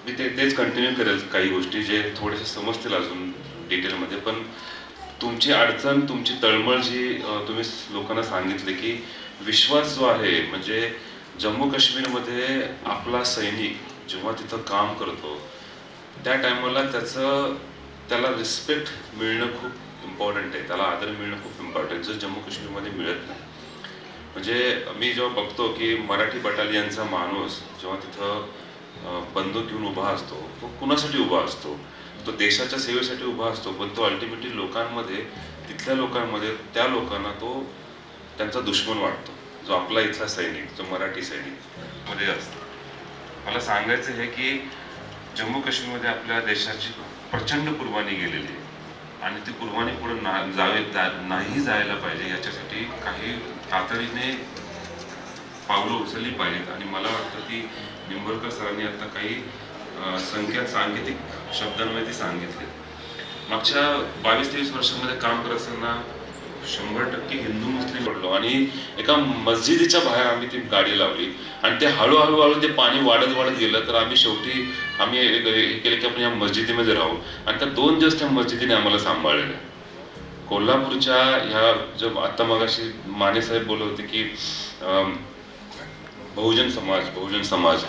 मी तेच कंटिन्यू करेल. काही गोष्टी जे थोडेसे समजतील अजून डिटेलमध्ये. पण तुमची अडचण, तुमची तळमळ जी तुम्ही लोकांना सांगितले की विश्वास जो आहे म्हणजे जम्मू काश्मीरमध्ये आपला सैनिक जेव्हा तिथं काम करतो त्या टायमाला त्याला रिस्पेक्ट मिळणं खूप इम्पॉर्टंट आहे. त्याला आदर मिळणं खूप इम्पॉर्टंट, जो जम्मू काश्मीरमध्ये मिळत नाही. म्हणजे मी जेव्हा बघतो की मराठी बटालियनचा माणूस जेव्हा तिथं बंदूक घेऊन उभा असतो, तो कुणासाठी उभा असतो? तो देशाच्या सेवेसाठी उभा असतो. पण तो अल्टिमेटली लोकांमध्ये, तिथल्या लोकांमध्ये त्या लोकांना तो त्यांचा दुश्मन वाटतो, जो आपला इथला सैनिक, जो मराठी सैनिक मध्ये असतो. मला सांगायचं आहे की जम्मू काश्मीरमध्ये आपल्या देशाची प्रचंड कुर्बानी गेलेली आहे आणि ती कुर्बानी पुढे नाही जायला पाहिजे. याच्यासाठी काही तातडीने पावलं उचलली पाहिजेत. आणि मला वाटतं की निंबोरकर सरांनी आता काही सांकेतिक शब्दांमध्ये ती सांगितले. मागच्या 22-23 वर्षामध्ये काम करत असताना 100% हिंदू मुस्लिम पडलो आणि एका मस्जिदीच्या बाहेर आम्ही ती गाडी लावली आणि ते हळूहळू ते पाणी वाढत गेलं. तर आम्ही शेवटी हे केलं की आपण या मस्जिदीमध्ये राहू आणि त्या 2 दिवस त्या मस्जिदीने आम्हाला सांभाळलेलं. कोल्हापूरच्या ह्या जो आता मगाशी माने साहेब बोलत होते की बहुजन समाज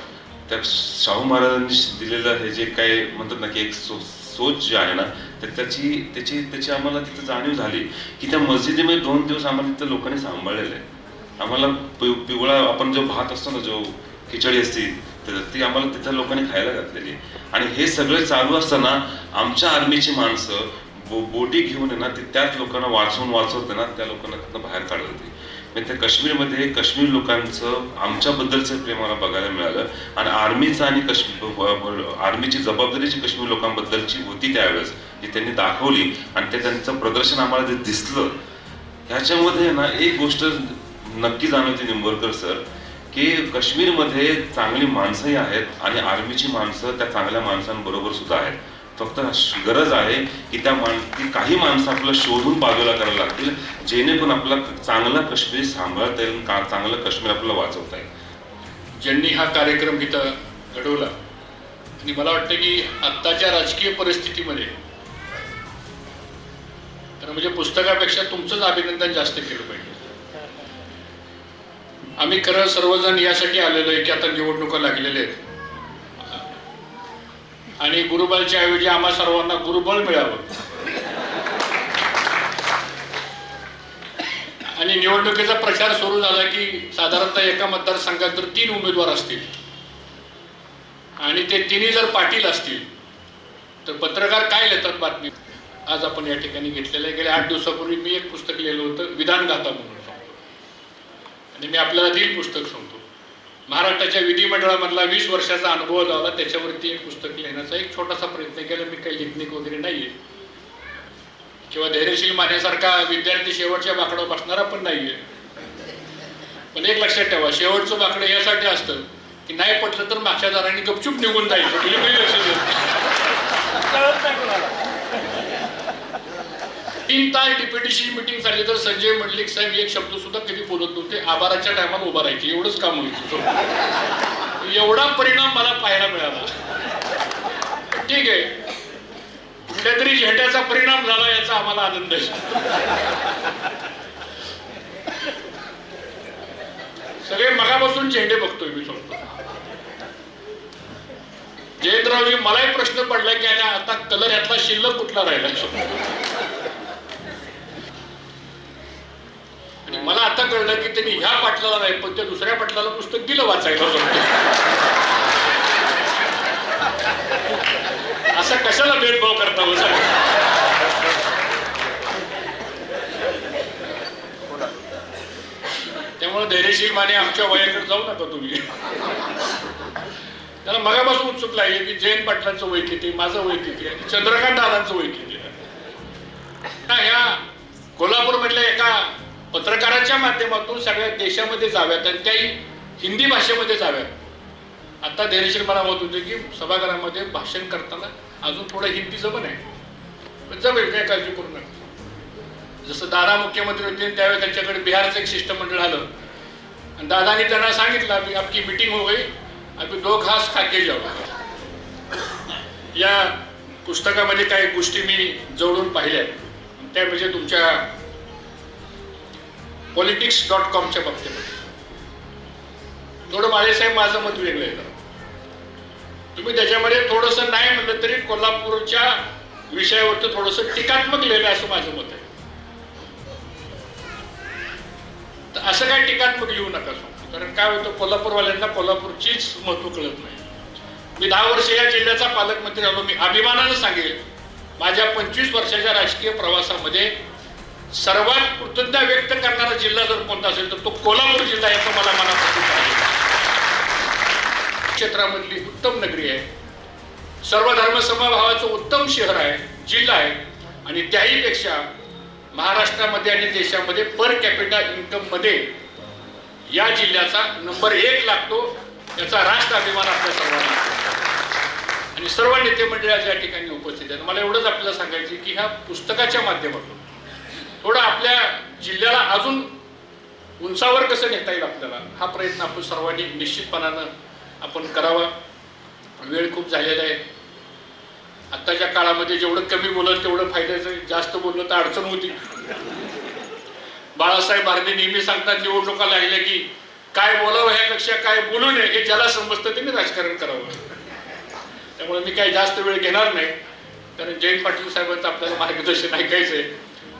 त्या शाहू महाराजांनी दिलेलं हे जे काय म्हणतात ना की एक सोच जी आहे ना तर त्याची आम्हाला तिथं जाणीव झाली की त्या मस्जिदीमध्ये 2 दिवस आम्हाला तिथं लोकांनी सांभाळलेलं आहे. आम्हाला पिवळा आपण जो भात असतो ना, जो खिचडी असते तर ती आम्हाला तिथं लोकांनी खायला घातलेली. आणि हे सगळं चालू असताना आमच्या आर्मीची माणसं बोटी घेऊन आहे ना त्याच लोकांना वाचवत ना त्या लोकांना तिथं बाहेर काढत होती. म्हणजे त्या काश्मीरमध्ये काश्मीर लोकांचं आमच्याबद्दलचं प्रेम मला बघायला मिळालं. आणि आर्मीचं आणि आर्मीची जबाबदारी जी काश्मीर लोकांबद्दलची होती त्यावेळेस जी त्यांनी दाखवली आणि ते त्यांचं प्रदर्शन आम्हाला जे दिसलं ह्याच्यामध्ये ना एक गोष्ट नक्की जाणवते निंबोरकर सर की काश्मीरमध्ये चांगली माणसंही आहेत आणि आर्मीची माणसं त्या चांगल्या माणसांबरोबर सुद्धा आहेत. फक्त गरज आहे की की काही माणसं आपल्याला शोधून बाजूला करायला लागतील जेणेकरून आपला चांगला काश्मीर सांभाळता येईल, चांगलं काश्मीर आपल्याला वाचवता येईल. ज्यांनी हा कार्यक्रम इथं घडवला आणि मला वाटतं की आत्ताच्या राजकीय परिस्थितीमध्ये तर म्हणजे पुस्तकापेक्षा तुमचंच अभिनंदन जास्त केलं पाहिजे. आम्ही खरं सर्वजण यासाठी आलेलो आहे की आता निवडणुका लागलेल्या आहेत आणि गुरुबळच्या ऐवजी आम्हा सर्वांना गुरुबळ मिळावं आणि निवडणुकीचा प्रचार सुरू झाला की साधारणतः एका मतदारसंघात जर 3 उमेदवार असतील आणि ते तिन्ही जर पाटील असतील तर पत्रकार काय लिहितात बातमी. आज आपण या ठिकाणी घेतलेलं आहे. गेल्या 8 दिवसापूर्वी मी एक पुस्तक लिहिलं होतं विधानगाथा म्हणून आणि मी आपल्याला ते पुस्तक सांगतो. महाराष्ट्राच्या विधिमंडळामधला 20 वर्षाचा अनुभव लावला त्याच्यावरती एक पुस्तक लिहिण्याचा एक छोटासा प्रयत्न केला. मी काही लेखनिक वगैरे नाहीये किंवा धैर्यशील मानेसारखा विद्यार्थी शेवटच्या बाकडावर बसणारा पण नाहीये. पण एक लक्षात ठेवा, शेवटचं बाकडं यासाठी असतं की नाही पटलं तर मागच्या दारांनी गपचूप निघून जायचं. म्हणजे काही लक्ष देत 3 तास डिप्युटेशन मीटिंग झाली तर संजय मंडलिक साहेब एक शब्द सुद्धा कधी बोलत नव्हते. आभाराच्या टायमाला उभा राहायचे, एवढंच काम व्हायचं. एवढा परिणाम मला पाहायला मिळाला. ठीक आहे, कुठल्या तरी झेंड्याचा परिणाम झाला याचा आम्हाला आनंद आहे. सगळे मगापासून झेंडे बघतोय मी सांगतो. जयंतरावजी मलाही प्रश्न पडला की आता कलर यातला शिल्लक कुठला राहिला. आणि मला आता कळलं की त्यांनी ह्या पाटलाला नाही पण त्या दुसऱ्या पाटलाला पुस्तक दिलं वाचायला. असं कशाला भेदभाव करता बसा. त्यामुळे धैर्यशील माने आमच्या वयाकडे जाऊ नका तुम्ही. त्याला मगापासून उत्सुक लागली की जयंत पाटलांचं वय किती, माझं वय किती आणि चंद्रकांत दादांचं वय किती. ह्या कोल्हापूरमधल्या एका पत्रकाराच्या माध्यमातून सगळ्या देशामध्ये जाव्यात आणि त्याही हिंदी भाषेमध्ये जाव्यात. आता धैर्यशील मला होत होते की सभागृहामध्ये भाषण करताना अजून थोडं हिंदी जमन आहे पण जमेल, काय काळजी करू नका. जसं दादा मुख्यमंत्री होते त्यावेळी त्यांच्याकडे बिहारचं एक शिष्टमंडळ आलं आणि दादानी त्यांना सांगितलं अभी आपकी मीटिंग हो गई, अभी 2 घास खा के जाओ. या पुस्तकामध्ये काही गोष्टी मी जवळून पाहिल्या त्या म्हणजे तुमच्या politics.com बाबतीमध्ये थोडं माळेसाहेब माझं मत वेगळं आहे. तुम्ही त्याच्यामध्ये थोडंसं नाही म्हणलं तरी कोल्हापूरच्या विषयावरती थोडंसं टीकात्मक लिहिलं असं माझं मत आहे. तर असं काय टीकात्मक लिहू नका सांगतो, कारण काय होतं कोल्हापूरवाल्यांना कोल्हापूरचीच महत्व कळत नाही. मी 10 वर्ष या जिल्ह्याचा पालकमंत्री झालो. मी अभिमानानं सांगेल माझ्या 25 वर्षाच्या राजकीय प्रवासामध्ये सर्वात कृतज्ञता व्यक्त करणारा जिल्हा जर कोणता असेल तर तो कोल्हापूर जिल्हा याचं मला मनापासून क्षेत्रामधली उत्तम नगरी आहे. सर्व धर्मसमभावाचं उत्तम शहर आहे, जिल्हा आहे आणि त्याहीपेक्षा महाराष्ट्रामध्ये आणि देशामध्ये पर कॅपिटल इन्कम मध्ये या जिल्ह्याचा नंबर 1 लागतो. याचा राष्ट्र अभिमान आपल्या सर्वांना आणि सर्व नेते मंडळाच्या या ठिकाणी उपस्थित आहेत. मला एवढंच आपल्याला सांगायचं की ह्या पुस्तकाच्या माध्यमातून थोडं आपल्या जिल्ह्याला अजून उंचावर कसं नेता येईल आपल्याला हा प्रयत्न आपण सर्वांनी निश्चितपणानं आपण करावा. वेळ खूप झालेला आहे. आत्ताच्या काळामध्ये जेवढं कमी बोलत तेवढं फायद्याचं, जास्त बोललं तर अडचण होती. बाळासाहेब भारती नेहमी सांगतात निवडणुका लागल्या की काय बोलावं ह्यापेक्षा काय बोलू नये हे ज्याला समजतं त्याने राजकारण करावं. त्यामुळे मी काही जास्त वेळ घेणार नाही, कारण जयंत पाटील साहेबांचं आपल्याला मार्गदर्शन ऐकायचं आहे.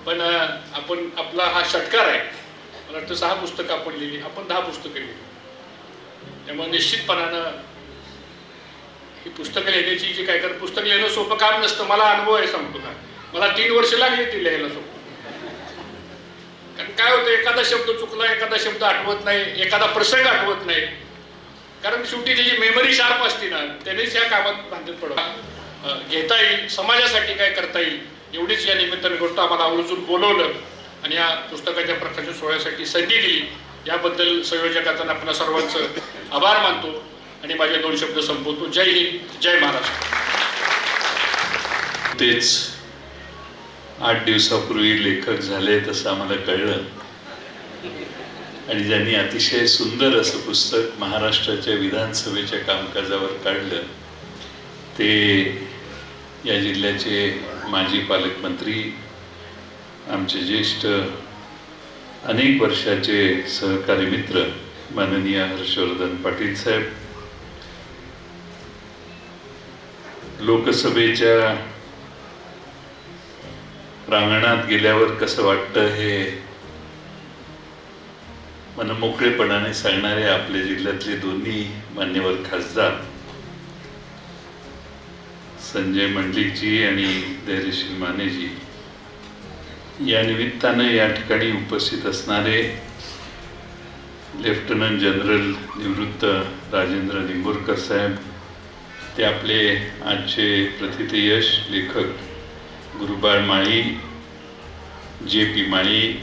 पण आपण आपला हा षटकार आहे, मला वाटतं 6 पुस्तकं आपण लिहिली, आपण 10 पुस्तकं लिहिली. त्यामुळे निश्चितपणानं ही पुस्तकं लिहिण्याची जी काय कर, पुस्तक लिहिणं सोपं काम नसतं. मला अनुभव आहे, सांगतो का, मला 3 वर्ष लागली ती लिहायला सोपं. कारण काय होतं, एखादा शब्द चुकला, एखादा शब्द आठवत नाही, एखादा प्रसंग आठवत नाही. कारण शेवटी त्याची मेमरी शार्प असते ना, त्यानेच ह्या कामात भांडत पडत घेता येईल, समाजासाठी काय करता येईल एवढीच या निमित्ताने गोष्ट आम्हाला आवर्जून बोलवलं आणि या पुस्तकाच्या प्रकाशन सोहळ्यासाठी संधी दिली. याबद्दल संयोजकांचा आपल्या सर्वांचं आभार मानतो आणि माझे 2 शब्द संपवतो. जय हिंद, जय महाराष्ट्र. तेच 8 दिवसापूर्वी लेखक झाले तसं आम्हाला कळलं आणि ज्यांनी अतिशय सुंदर असं पुस्तक महाराष्ट्राच्या विधानसभेच्या कामकाजावर काढलं ते या जिल्ह्याचे माजी पालकमंत्री, आमचे ज्येष्ठ अनेक वर्षाचे सहकारी मित्र माननीय हर्षवर्धन पाटील साहेब. लोकसभेच्या प्रांगणात गेल्यावर कसं वाटतं हे मनमोकळेपणाने सांगणारे आपल्या जिल्ह्यातले दोन्ही मान्यवर खासदार संजय मंडलिकजी आणि धैर्यशील मानेजी, या निमित्तानं या ठिकाणी उपस्थित असणारे लेफ्टनंट जनरल निवृत्त राजेंद्र निंबोरकर साहेब, ते आपले आजचे प्रथितयश लेखक गुरुबाळ माळी, JP माळी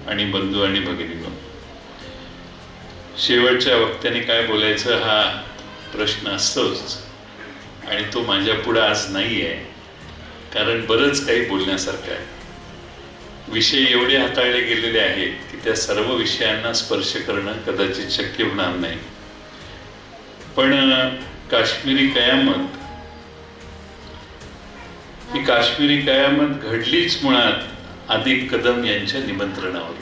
आणि बंधू आणि भगिनींनो. शेवटच्या वक्त्याने काय बोलायचं हा प्रश्न असतोच आणि तो माझ्या पुढे आज नाही आहे, कारण बरंच काही बोलण्यासारखं आहे. विषय एवढे हाताळले गेलेले आहेत की त्या सर्व विषयांना स्पर्श करणं कदाचित शक्य होणार नाही. पण काश्मीरी कयामत ही काश्मीरी कयामत घडलीच मुळात आदिक कदम यांच्या निमंत्रणावर.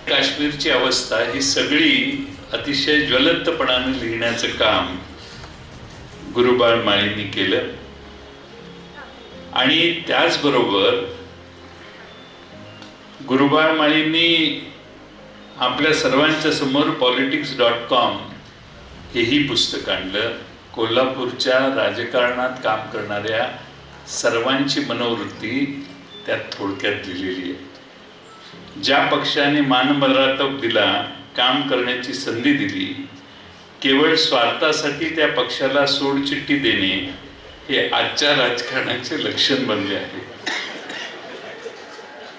काश्मीरची अवस्था ही सगळी अतिशय ज्वलंतपणाने लिहिण्याचं काम गुरुबाळ माळींनी केलं आणि त्याचबरोबर गुरुबाळ माळींनी आपल्या सर्वांच्या समोर politics.com हेही पुस्तक आणलं. कोल्हापूरच्या राजकारणात काम करणाऱ्या सर्वांची मनोवृत्ती त्यात थोडक्यात लिहिलेली आहे. ज्या पक्षाने मानमरातब दिला, काम करण्याची संधी दिली, केवळ स्वार्थासाठी त्या पक्षाला सोडचिठ्ठी देणे हे आजच्या राजकारणाचे लक्षण बनले आहे.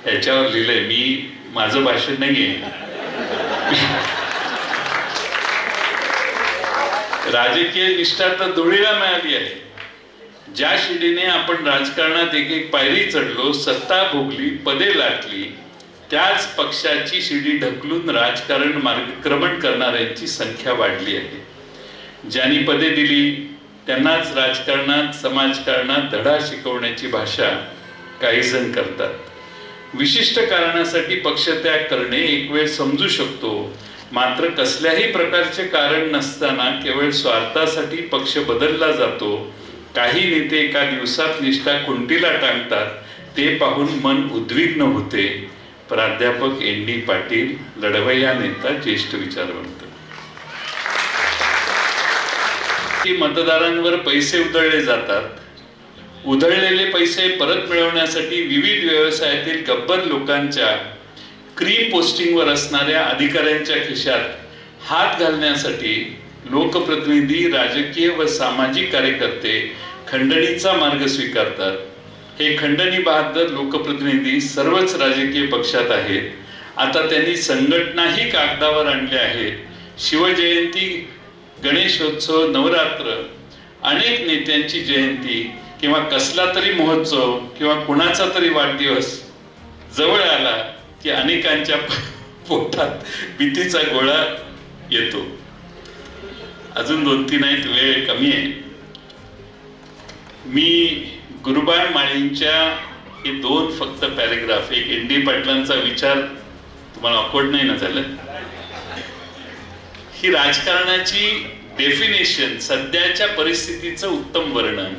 याच्यावर लिहिलंय, मी माझं भाषण नाहीये, राजकीय निष्ठा तर धुळीला मिळाली आहे. ज्या शिडीने आपण राजकारणात एक एक पायरी चढलो, सत्ता भोगली, पदे लाटली, त्याच पक्षाची शिडी ढकलून राजकारण मार्गक्रमण करणाऱ्यांची संख्या वाढली आहे. ज्यांनी पदे दिली त्यांनाच राजकारणात, समाजकारणात धडा शिकवण्याची भाषा काही जण करतात. विशिष्ट कारणासाठी पक्षत्याग करणे एक वेळ समजू शकतो, मात्र कसल्याही प्रकारचे कारण नसताना केवळ स्वार्थासाठी पक्ष बदलला जातो. काही नेते एका दिवसात निष्ठा खुंटीला टांगतात, ते पाहून मन उद्विग्न होते. प्राध्यापक ND पाटील, लढवय्या नेता, ज्येष्ठ विचारवंत. मतदारांवर पैसे उधळले जातात. उधळलेले पैसे परत मिळवण्यासाठी विविध व्यवसायातील गब्बर लोकांच्या क्रीम पोस्टिंगवर असणाऱ्या अधिकाऱ्यांच्या खिशात हात घालण्यासाठी लोकप्रतिनिधी, राजकीय व सामाजिक कार्यकर्ते खंडणीचा मार्ग स्वीकारतात. हे खंडणी बहादर लोकप्रतिनिधी सर्वच राजकीय पक्षात आहेत. आता त्यांनी संघटनाही कागदावर आणल्या आहेत. शिवजयंती, गणेशोत्सव, नवरात्र, अनेक नेत्यांची जयंती किंवा कसला तरी महोत्सव किंवा कुणाचा तरी वाढदिवस जवळ आला की अनेकांच्या पोटात भीतीचा गोळा येतो. अजून 2-3 आहेत, वेळ कमी आहे. मी गुरुबाळ माळींच्या हे 2 फक्त पॅरेग्राफ, एक एन.डी. पाटलांचा विचार तुम्हाला ऑकवर्ड नाही ना झालं, ही राजकारणाची डेफिनेशन, सध्याच्या परिस्थितीचं उत्तम वर्णन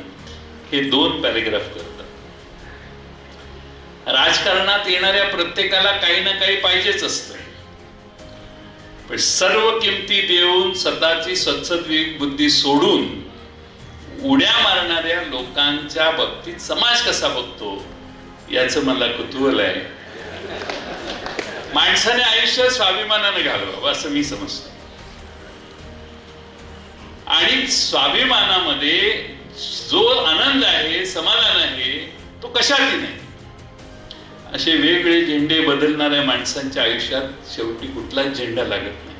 हे 2 पॅरेग्राफ करतात. राजकारणात येणाऱ्या प्रत्येकाला काही ना काही पाहिजेच असतं, पण सर्व किमती देऊन स्वतःची स्वच्छविवेक बुद्धी सोडून उड्या मारणाऱ्या लोकांच्या बाबतीत समाज कसा बघतो याचं मला कुतूहल आहे. माणसाने आयुष्य स्वाभिमानाने घालवावं असं मी समजतो, आणि स्वाभिमानामध्ये जो आनंद आहे, समाधान आहे, तो कशातही नाही. असे वेगवेगळे झेंडे बदलणाऱ्या माणसांच्या आयुष्यात शेवटी कुठलाच झेंडा लागत नाही.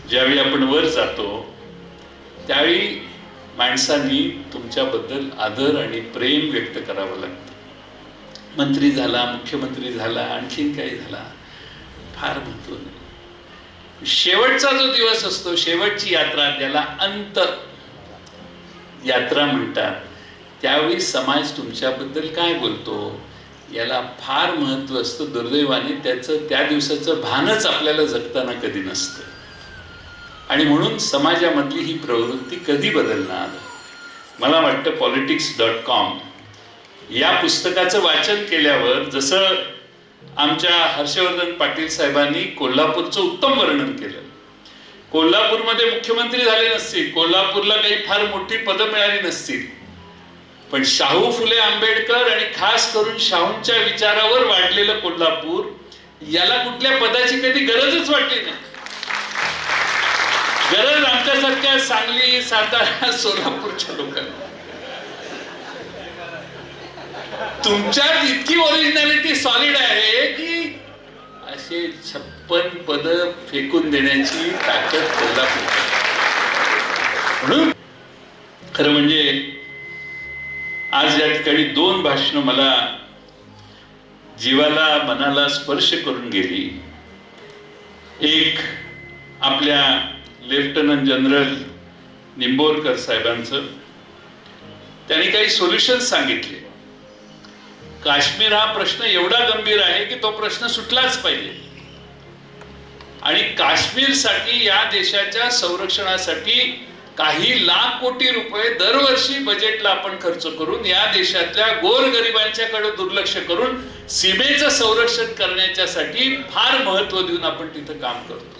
ज्यावेळी आपण वर जातो त्यावेळी माणसांनी तुमच्याबद्दल आदर आणि प्रेम व्यक्त करावं लागतं. मंत्री झाला, मुख्यमंत्री झाला, आणखीन काही झाला, फार महत्व नाही. शेवटचा जो दिवस असतो, शेवटची यात्रा, त्याला अंत यात्रा म्हणतात, त्यावेळी समाज तुमच्याबद्दल काय बोलतो याला फार महत्व असतं. दुर्दैवाने त्याचं त्या दिवसाचं भानच आपल्याला जगताना कधी नसतं, आणि म्हणून समाजामधली ही प्रवृत्ती कधी बदलणार. मला वाटतं politics.com या पुस्तकाचं वाचन केल्यावर, जसं आमच्या हर्षवर्धन पाटील साहेबांनी कोल्हापूरचं उत्तम वर्णन केलं, कोल्हापूरमध्ये मुख्यमंत्री झाले नसतील, कोल्हापूरला काही फार मोठी पदं मिळाली नसतील, पण शाहू फुले आंबेडकर आणि खास करून शाहूंच्या विचारावर वाढलेलं कोल्हापूर, याला कुठल्या पदाची कधी गरजच वाटली नाही. गरज आमच्यासारख्या सांगली, सातारा, सोलापूरच्या लोकांना. तुमच्यात इतकी ओरिजिनॅलिटी सॉलिड आहे की असे 56 पद फेकून देण्याची ताकद कोल्हापूर. म्हणून खरं म्हणजे आज या ठिकाणी 2 भाषणं मला जीवाला, मनाला स्पर्श करून गेली. एक आपल्या लेफ्टनंट जनरल निंबोरकर साहेबांचं, त्यांनी काही सोल्युशन्स सांगितले. काश्मीर हा प्रश्न एवढा गंभीर आहे की तो प्रश्न सुटलाच पाहिजे, आणि काश्मीरसाठी, या देशाच्या संरक्षणासाठी काही लाख कोटी रुपये दरवर्षी बजेटला आपण खर्च करून या देशातल्या गोरगरिबांच्याकडे दुर्लक्ष करून सीमेचं संरक्षण करण्याच्यासाठी फार महत्व देऊन आपण तिथं काम करतो.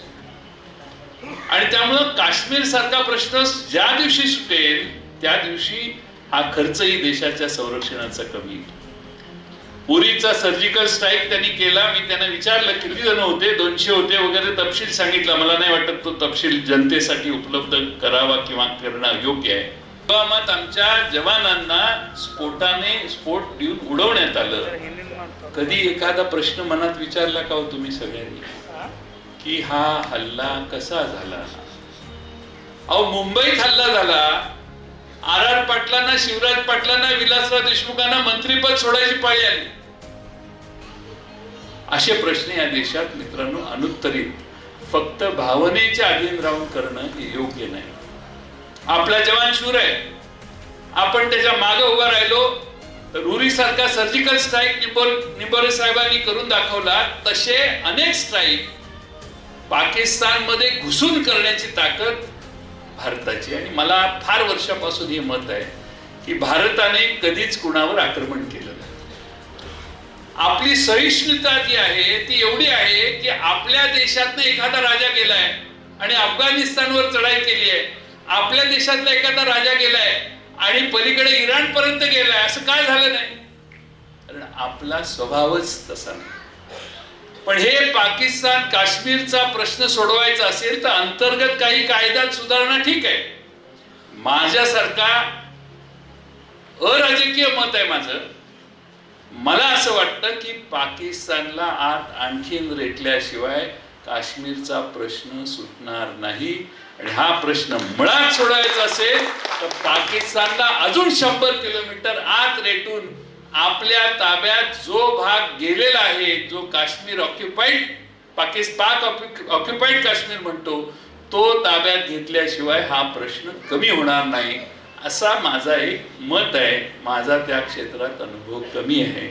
आणि त्यामुळं काश्मीर सारखा प्रश्न ज्या दिवशी सुटेल त्या दिवशी हा खर्चही देशाच्या संरक्षणाचा कमी. उरीचा सर्जिकल स्ट्राईक त्यांनी केला. मी त्यांना विचारलं किती जण होते, 200 होते वगैरे, तपशील सांगितला. मला नाही वाटत तो तपशील जनतेसाठी उपलब्ध करावा किंवा करणं योग्य आहे. पुलवामात आमच्या जवानांना स्फोट देऊन उडवण्यात आलं. कधी एखादा प्रश्न मनात विचारला का हो तुम्ही सगळ्यांनी की हा हल्ला कसा झाला? अहो, मुंबईत हल्ला झाला, आर पाटलांना, शिवराज पाटलांना, विलासराव देशमुखांना मंत्रीपद सोडायची पाळी आली. असे प्रश्न या देशात मित्रांनो अनुत्तरित फक्त भावनेच्या अधीन राहून करणं हे योग्य नाही. आपला जवान शूर आहे, आपण त्याच्या मागे उभा राहिलो तर उरीसारखा सर्जिकल स्ट्राईक निंबोरे साहेबांनी करून दाखवला. तसे अनेक स्ट्राईक पाकिस्तानमध्ये घुसून करण्याची ताकद भारताची. आणि मला फार वर्षापासून हे मत आहे की भारताने कधीच कुणावर आक्रमण केलं नाही. आपली सहिष्णुता जी आहे ती एवढी आहे की आपल्या देशातनं एखादा राजा गेलाय आणि अफगाणिस्तानवर चढाई केली आहे, आपल्या देशातला एखादा राजा गेलाय आणि पलीकडे इराण पर्यंत गेलाय, असं काय झालं नाही? कारण आपला स्वभावच तसा नाही. पण हे पाकिस्तान, काश्मीरचा प्रश्न सोडवायचा असेल तर अंतर्गत काही कायद्यात सुधारणा ठीक आहे. माझ्यासारखा अराजकीय मत आहे माझं. मला असं वाटतं की पाकिस्तानला आत आणखीन रेटल्याशिवाय काश्मीरचा प्रश्न सुटणार नाही. आणि हा प्रश्न मुळात सोडवायचा असेल तर पाकिस्तानला अजून 100 किलोमीटर आत रेटून आपल्या ताब्यात जो भाग गेलेला आहे, जो काश्मीर ऑक्युपाईड, पाक ऑक्युपाईड काश्मीर म्हणतो, तो ताब्यात घेतल्याशिवाय हा प्रश्न कमी होणार नाही असा माझा एक मत आहे. माझा त्या क्षेत्रात अनुभव कमी आहे.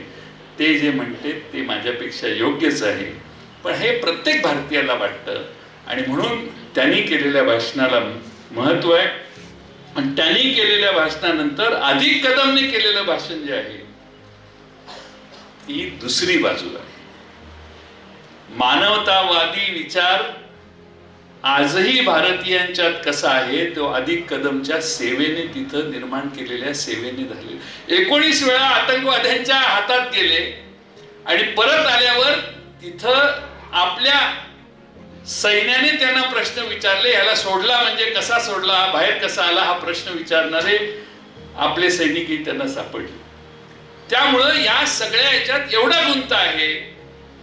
ते जे म्हणते ते माझ्यापेक्षा योग्यच आहे, पण हे प्रत्येक भारतीयाला वाटतं आणि म्हणून त्यांनी केलेल्या भाषणाला महत्व आहे. आणि त्यांनी केलेल्या भाषणानंतर अधिक कदमने केलेलं भाषण जे आहे ती दुसरी बाजू आहे. मानवतावादी विचार आजही भारतीयांच्यात कसा आहे तो अधिक कदमच्या सेवेने तिथं निर्माण केलेल्या सेवेने झाले. 19 वेळा आतंकवाद्यांच्या हातात गेले आणि परत आल्यावर तिथं आपल्या सैन्याने त्यांना प्रश्न विचारले. याला सोडला म्हणजे कसा सोडला, बाहेर कसा आला, हा प्रश्न विचारणारे आपले सैनिकही त्यांना सापडले. त्यामुळं या सगळ्या याच्यात एवढा गुंत आहे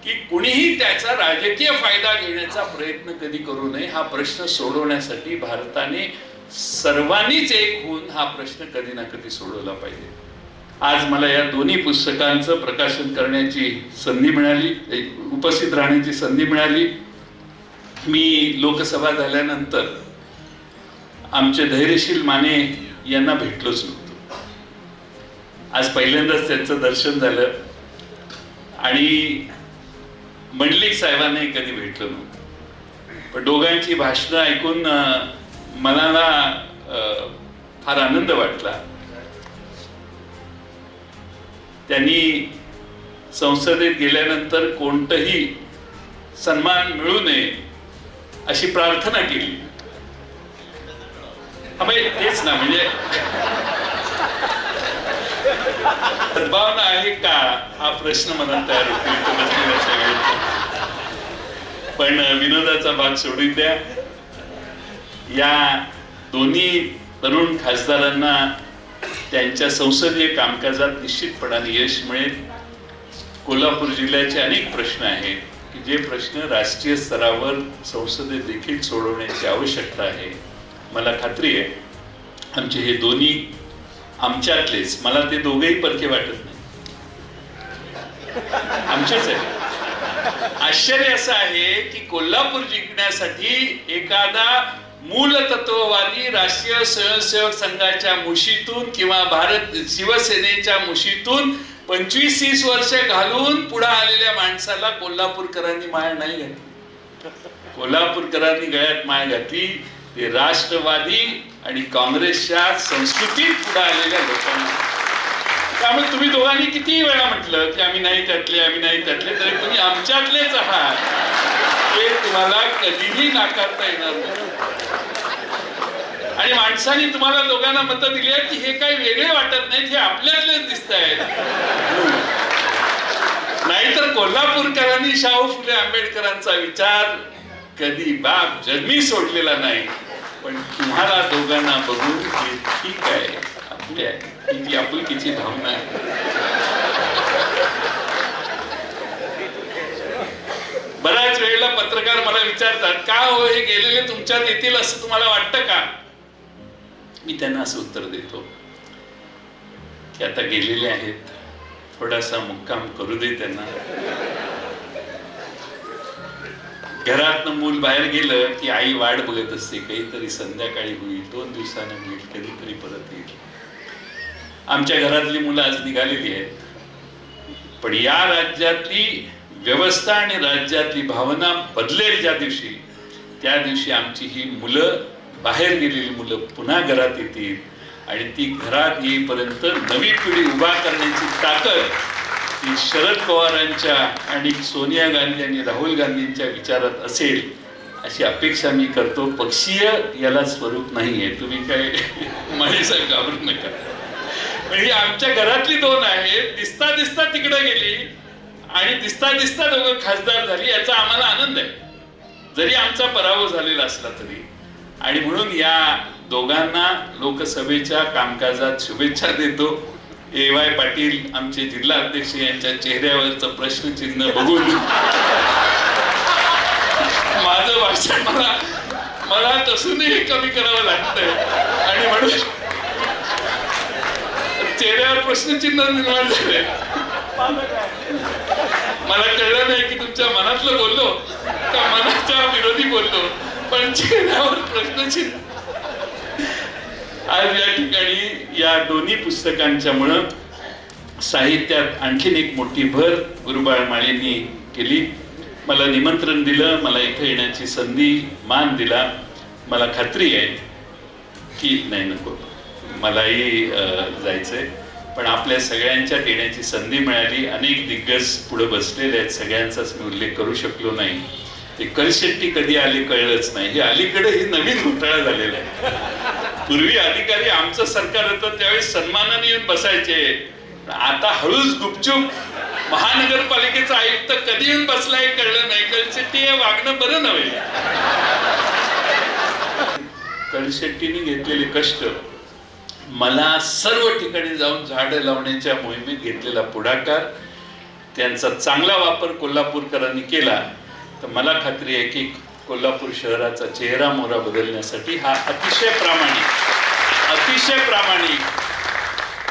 की कुणीही त्याचा राजकीय फायदा घेण्याचा प्रयत्न कधी करू नये. हा प्रश्न सोडवण्यासाठी भारताने सर्वांनीच एक होऊन हा प्रश्न कधी ना कधी सोडवला पाहिजे. आज मला या दोन्ही पुस्तकांचं प्रकाशन करण्याची संधी मिळाली, उपस्थित राहण्याची संधी मिळाली. मी लोकसभा झाल्यानंतर आमचे धैर्यशील माने यांना भेटलोच नव्हतो. आज पहिल्यांदाच त्यांचं दर्शन झालं आणि मंडलिक साहेबांनाही कधी भेटलो नव्हतं. पण दोघांची भाषणं ऐकून मनाला फार आनंद वाटला. त्यांनी संसदेत गेल्यानंतर कोणतंही सन्मान मिळू नये अशी प्रार्थना केली. तेच ना, म्हणजे सद्भावना आहे का हा प्रश्न मनात तयार होतो. पण विनोदाचा भाग सोडून द्या. या दोन्ही तरुण खासदारांना त्यांच्या संसदीय कामकाजात निश्चितपणाने यश मिळेल. कोल्हापूर जिल्ह्याचे अनेक प्रश्न आहेत की जे प्रश्न राष्ट्रीय स्तरावर संसदेत देखील सोडवण्याची आवश्यकता आहे. मला खात्री आहे आमचे हे दोन्ही आमच्यातलेच, मला ते दोघेही परके वाटत नाही, आमचेच आहे. आश्चर्य असं आहे की कोल्हापूर जिंकण्यासाठी एखादा मूलतत्ववादी राष्ट्रीय स्वयंसेवक संघाच्या मुशीतून किंवा भारत शिवसेनेच्या मुशीतून 25-30 वर्ष घालून पुढे आलेल्या माणसाला कोल्हापूरकरांनी माळ नाही घातली. कोल्हापूरकरांनी गळ्यात माळ घातली ते राष्ट्रवादी आणि काँग्रेसच्या संस्कृतीत पुढे आलेल्या लोकांना. त्यामुळे तुम्ही दोघांनी किती वेळा म्हटलं की आम्ही नाही त्यातले, आम्ही नाही त्यातले, तरी तुम्ही आमच्यातलेच आहात हे तुम्हाला कधीही नाकारता येणार नाही. आणि माणसांनी तुम्हाला दोघांना मतं दिली आहेत की हे काही वेगळे वाटत नाहीत, हे आपल्यातलेच दिसत आहेत. नाहीतर कोल्हापूरकरांनी शाहू फुले आंबेडकरांचा विचार कधी बाप जन्मी सोडलेला नाही. पण तुम्हाला दोघांना बघून हे ठीक आहे, आपल्या ही आपुलकीची भावना आहे. बऱ्याच वेळेला पत्रकार मला विचारतात का हो हे गेलेले तुमच्यात येतील असं तुम्हाला वाटतं का. मी त्यांना असं उत्तर देतो की आता गेलेले आहेत, थोडासा मुक्काम करू दे त्यांना. घरातनं मूल बाहेर गेलं की आई वाट बघत असते, काहीतरी संध्याकाळी होईल, 2 दिवसानं होईल, कधीतरी परत येईल. आमच्या घरातली मुलं आज निघालेली आहेत, पण या राज्यातली व्यवस्था आणि राज्यातली भावना बदलेल ज्या दिवशी, त्या दिवशी आमची ही मुलं, बाहेर गेलेली मुलं पुन्हा घरात येतील आणि ती घरात येईपर्यंत नवी पिढी उभा करण्याची ताकद ही शरद पवारांच्या आणि सोनिया गांधी आणि राहुल गांधींच्या विचारात असेल अशी अपेक्षा मी करतो. पक्षीय याला स्वरूप नाहीये, तुम्ही काय माझ्या घाबरू नका. म्हणजे आमच्या घरातली 2 आहेत, दिसता दिसता तिकडे गेली आणि दिसता दिसता दोघं खासदार झाली, याचा आम्हाला आनंद आहे, जरी आमचा पराभव झालेला असला तरी. आणि म्हणून या दोघांना लोकसभेच्या कामकाजात शुभेच्छा देतो. A.Y. पाटील आमचे जिल्हा अध्यक्ष यांच्या चेहऱ्यावरचं प्रश्नचिन्ह बघून माझं भाषण मला तसूनही कमी करावं लागतंय आणि म्हणून चेहऱ्यावर प्रश्नचिन्ह निर्माण झाले. मला कळलं नाही की तुमच्या मनातलं बोललो का मनाच्या विरोधी बोललो, पण चेहऱ्यावर प्रश्नचिन्ह. आज या ठिकाणी या दोन्ही पुस्तकांच्यामुळं साहित्यात आणखीन एक मोठी भर गुरुबाळ माळींनी केली. मला निमंत्रण दिलं, मला इथं येण्याची संधी, मान दिला. मला खात्री आहे की नाही नको मलाही जायचंय, पण आपल्या सगळ्यांच्यात येण्याची संधी मिळाली. अनेक दिग्गज पुढे बसलेले आहेत, सगळ्यांचाच मी उल्लेख करू शकलो नाही. ते कलशेट्टी कधी आले कळलंच नाही. हे अलीकडे ही नवीन घोटाळा झालेला आहे. पूर्वी अधिकारी आमचं सरकार होतं त्यावेळेस सन्मानाने येऊन बसायचे, आता हळूच गुपचूप महानगरपालिकेचा आयुक्त कधी येऊन बसलाय कळलं नाही. कलशेट्टी हे वागणं बरं नव्हे. कलशेट्टीने घेतलेले कष्ट, मला सर्व ठिकाणी जाऊन झाडं लावण्याच्या मोहिमेत घेतलेला पुढाकार, त्यांचा चांगला वापर कोल्हापूरकरांनी केला तर मला खात्री आहे की कोल्हापूर शहराचा चेहरा मोहरा बदलण्यासाठी हा अतिशय प्रामाणिक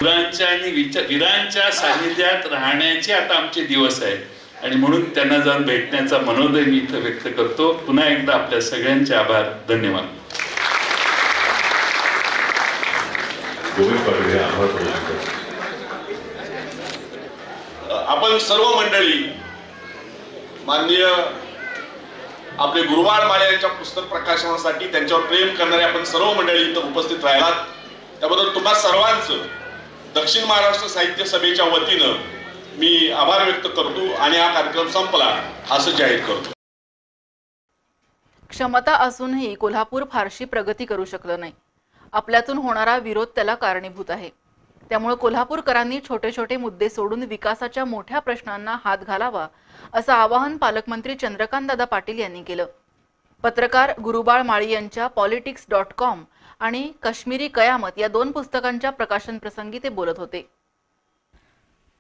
वीरांच्या आणि वीरांच्या सानिध्यात राहण्याचे आता आमचे दिवस आहेत आणि म्हणून त्यांना जाऊन भेटण्याचा मनोदय मी इथं व्यक्त करतो. पुन्हा एकदा आपल्या सगळ्यांचे आभार, धन्यवाद. आपण सर्व मंडळी माननीय आपले गुरुबाळ माळी यांच्या पुस्तक प्रकाशनासाठी त्यांच्यावर प्रेम करणारे आपण सर्व मंडळी इथं उपस्थित राहिलात त्याबद्दल तुम्हा सर्वांचं दक्षिण महाराष्ट्र साहित्य सभेच्या वतीनं मी आभार व्यक्त करतो आणि हा कार्यक्रम संपला असं जाहीर करतो. क्षमता असूनही कोल्हापूर फारशी प्रगती करू शकलं नाही. आपल्यातून होणारा विरोध त्याला कारणीभूत आहे. त्यामुळे कोल्हापूरकरांनी छोटे छोटे मुद्दे सोडून विकासाच्या मोठ्या प्रश्नांना हात घालावा असं आवाहन पालकमंत्री चंद्रकांतदादा पाटील यांनी केलं. पत्रकार गुरुबाळ माळी यांच्या politics.com आणि काश्मीरी कयामत या 2 पुस्तकांच्या प्रकाशन प्रसंगी ते बोलत होते.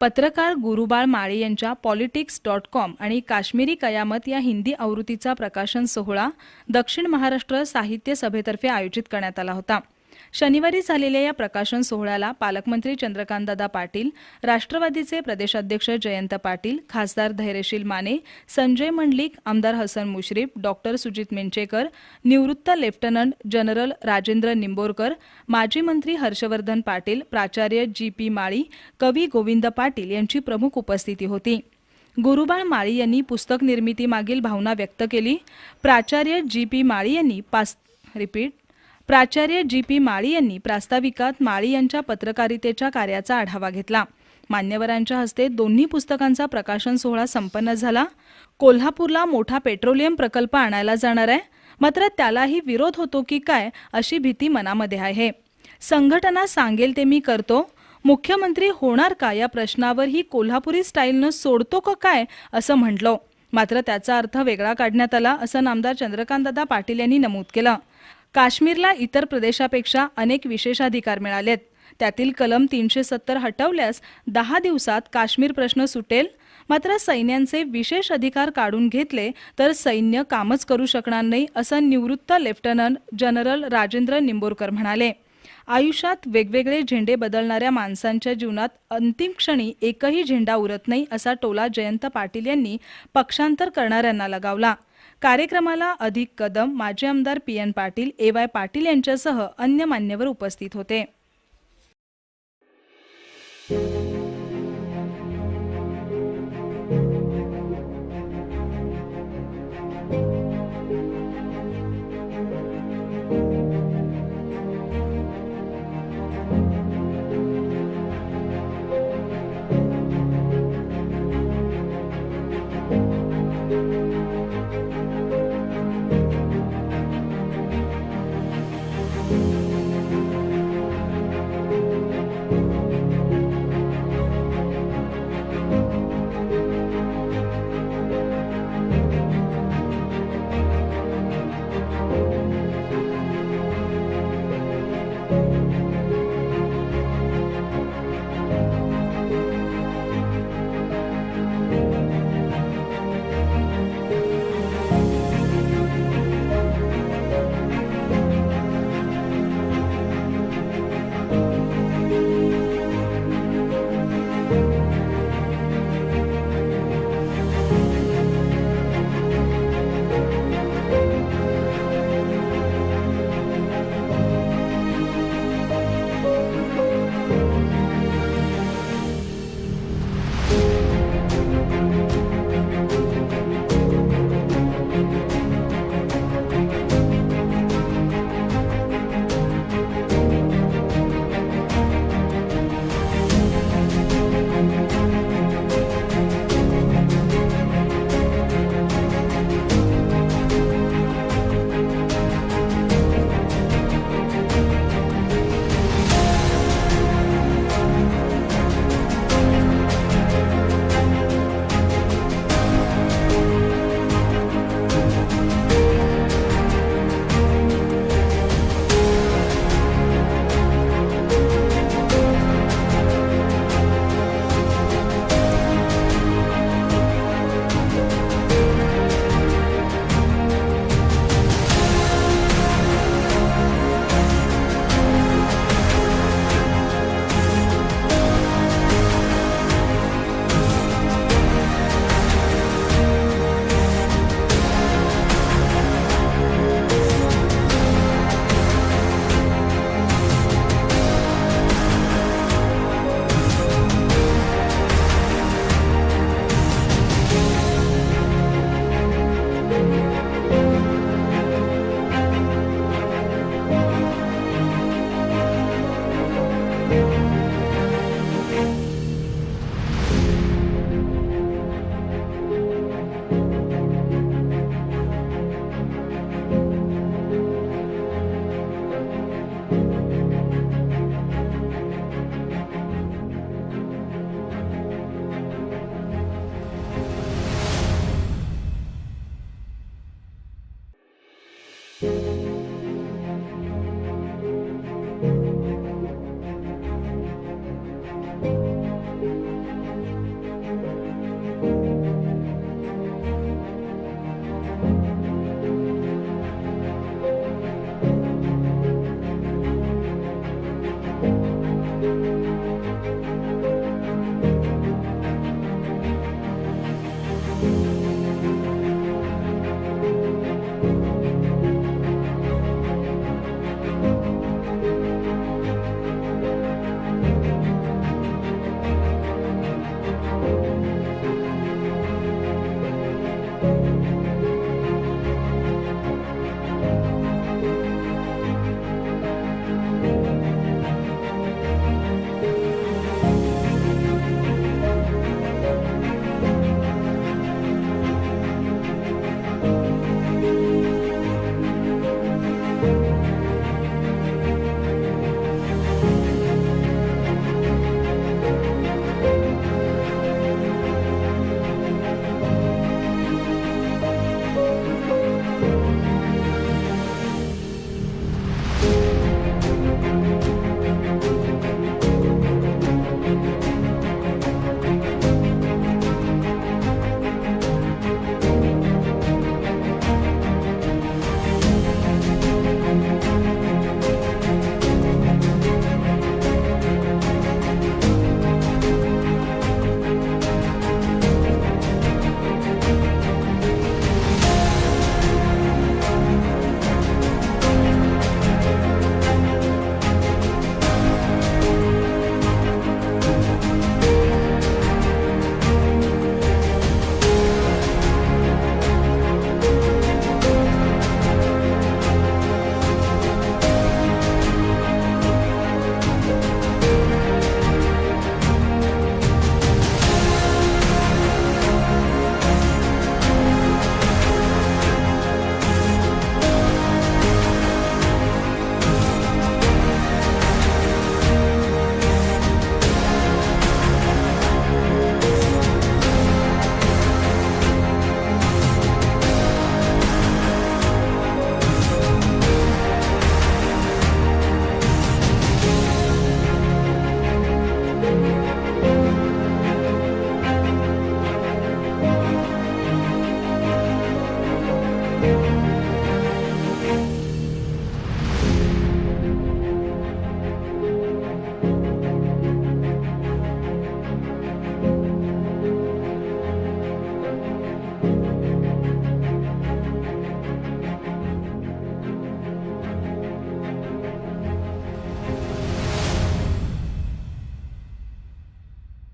पत्रकार गुरुबाळ माळी यांच्या politics.com आणि काश्मीरी कयामत या हिंदी आवृत्तीचा प्रकाशन सोहळा दक्षिण महाराष्ट्र साहित्य सभेतर्फे आयोजित करण्यात आला होता. शनिवारी झालेल्या या प्रकाशन सोहळ्याला पालकमंत्री चंद्रकांतदादा पाटील, राष्ट्रवादीचे प्रदेशाध्यक्ष जयंत पाटील, खासदार धैर्यशील माने, संजय मंडलिक, आमदार हसन मुश्रीफ, डॉक्टर सुजित मिंचेकर, निवृत्त लेफ्टनंट जनरल राजेंद्र निंबोरकर, माजी मंत्री हर्षवर्धन पाटील, प्राचार्य जी.पी. माळी, कवी गोविंद पाटील यांची प्रमुख उपस्थिती होती. गुरुबाळ माळी यांनी पुस्तक निर्मितीमागील भावना व्यक्त केली. प्राचार्य जी.पी. माळी यांनी प्रास्ताविकात माळी यांच्या पत्रकारितेच्या कार्याचा आढावा घेतला. मान्यवरांच्या हस्ते दोन्ही पुस्तकांचा प्रकाशन सोहळा संपन्न झाला. कोल्हापूरला मोठा पेट्रोलियम प्रकल्प आणायला जाणार आहे, मात्र त्यालाही विरोध होतो की काय अशी भीती मनामध्ये आहे. संघटना सांगेल ते मी करतो. मुख्यमंत्री होणार का या प्रश्नावर ही कोल्हापुरी स्टाईलनं सोडतो का काय असं म्हटलं, मात्र त्याचा अर्थ वेगळा काढण्यात आला असं नामदार चंद्रकांतदादा पाटील यांनी नमूद केलं. काश्मीरला इतर प्रदेशापेक्षा अनेक विशेषाधिकार मिळालेत. त्यातील कलम 370 हटवल्यास 10 दिवसात काश्मीर प्रश्न सुटेल. मात्र सैन्यांचे विशेष अधिकार काढून घेतले तर सैन्य कामच करू शकणार नाही असं निवृत्त लेफ्टनंट जनरल राजेंद्र निंबोरकर म्हणाले. आयुष्यात वेगवेगळे झेंडे बदलणाऱ्या माणसांच्या जीवनात अंतिम क्षणी एकही झेंडा उरत नाही असा टोला जयंत पाटील यांनी पक्षांतर करणाऱ्यांना लगावला. कार्यक्रमाला अधिक कदम, माजी आमदार पी.एन. पाटील, ए.वाय. पाटील यांच्यासह अन्य मान्यवर उपस्थित होते.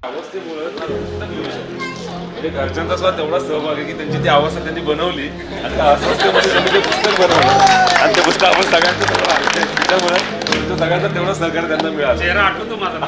अवस्थेमुळे पुस्तक लिहू शकतो. म्हणजे घरच्यांचा सुद्धा तेवढा सहभाग आहे की त्यांची ती अवस्था त्यांनी बनवली आणि त्या अस्वस्थतेमध्ये त्यांनी ते पुस्तक बनवलं आणि ते पुस्तक आपण सगळ्यांचं तेवढं आहे त्याच्यामुळे तुमच्या सगळ्यांचं तेवढं सहकार्य त्यांना मिळालं. चेहरा आठवतो माझा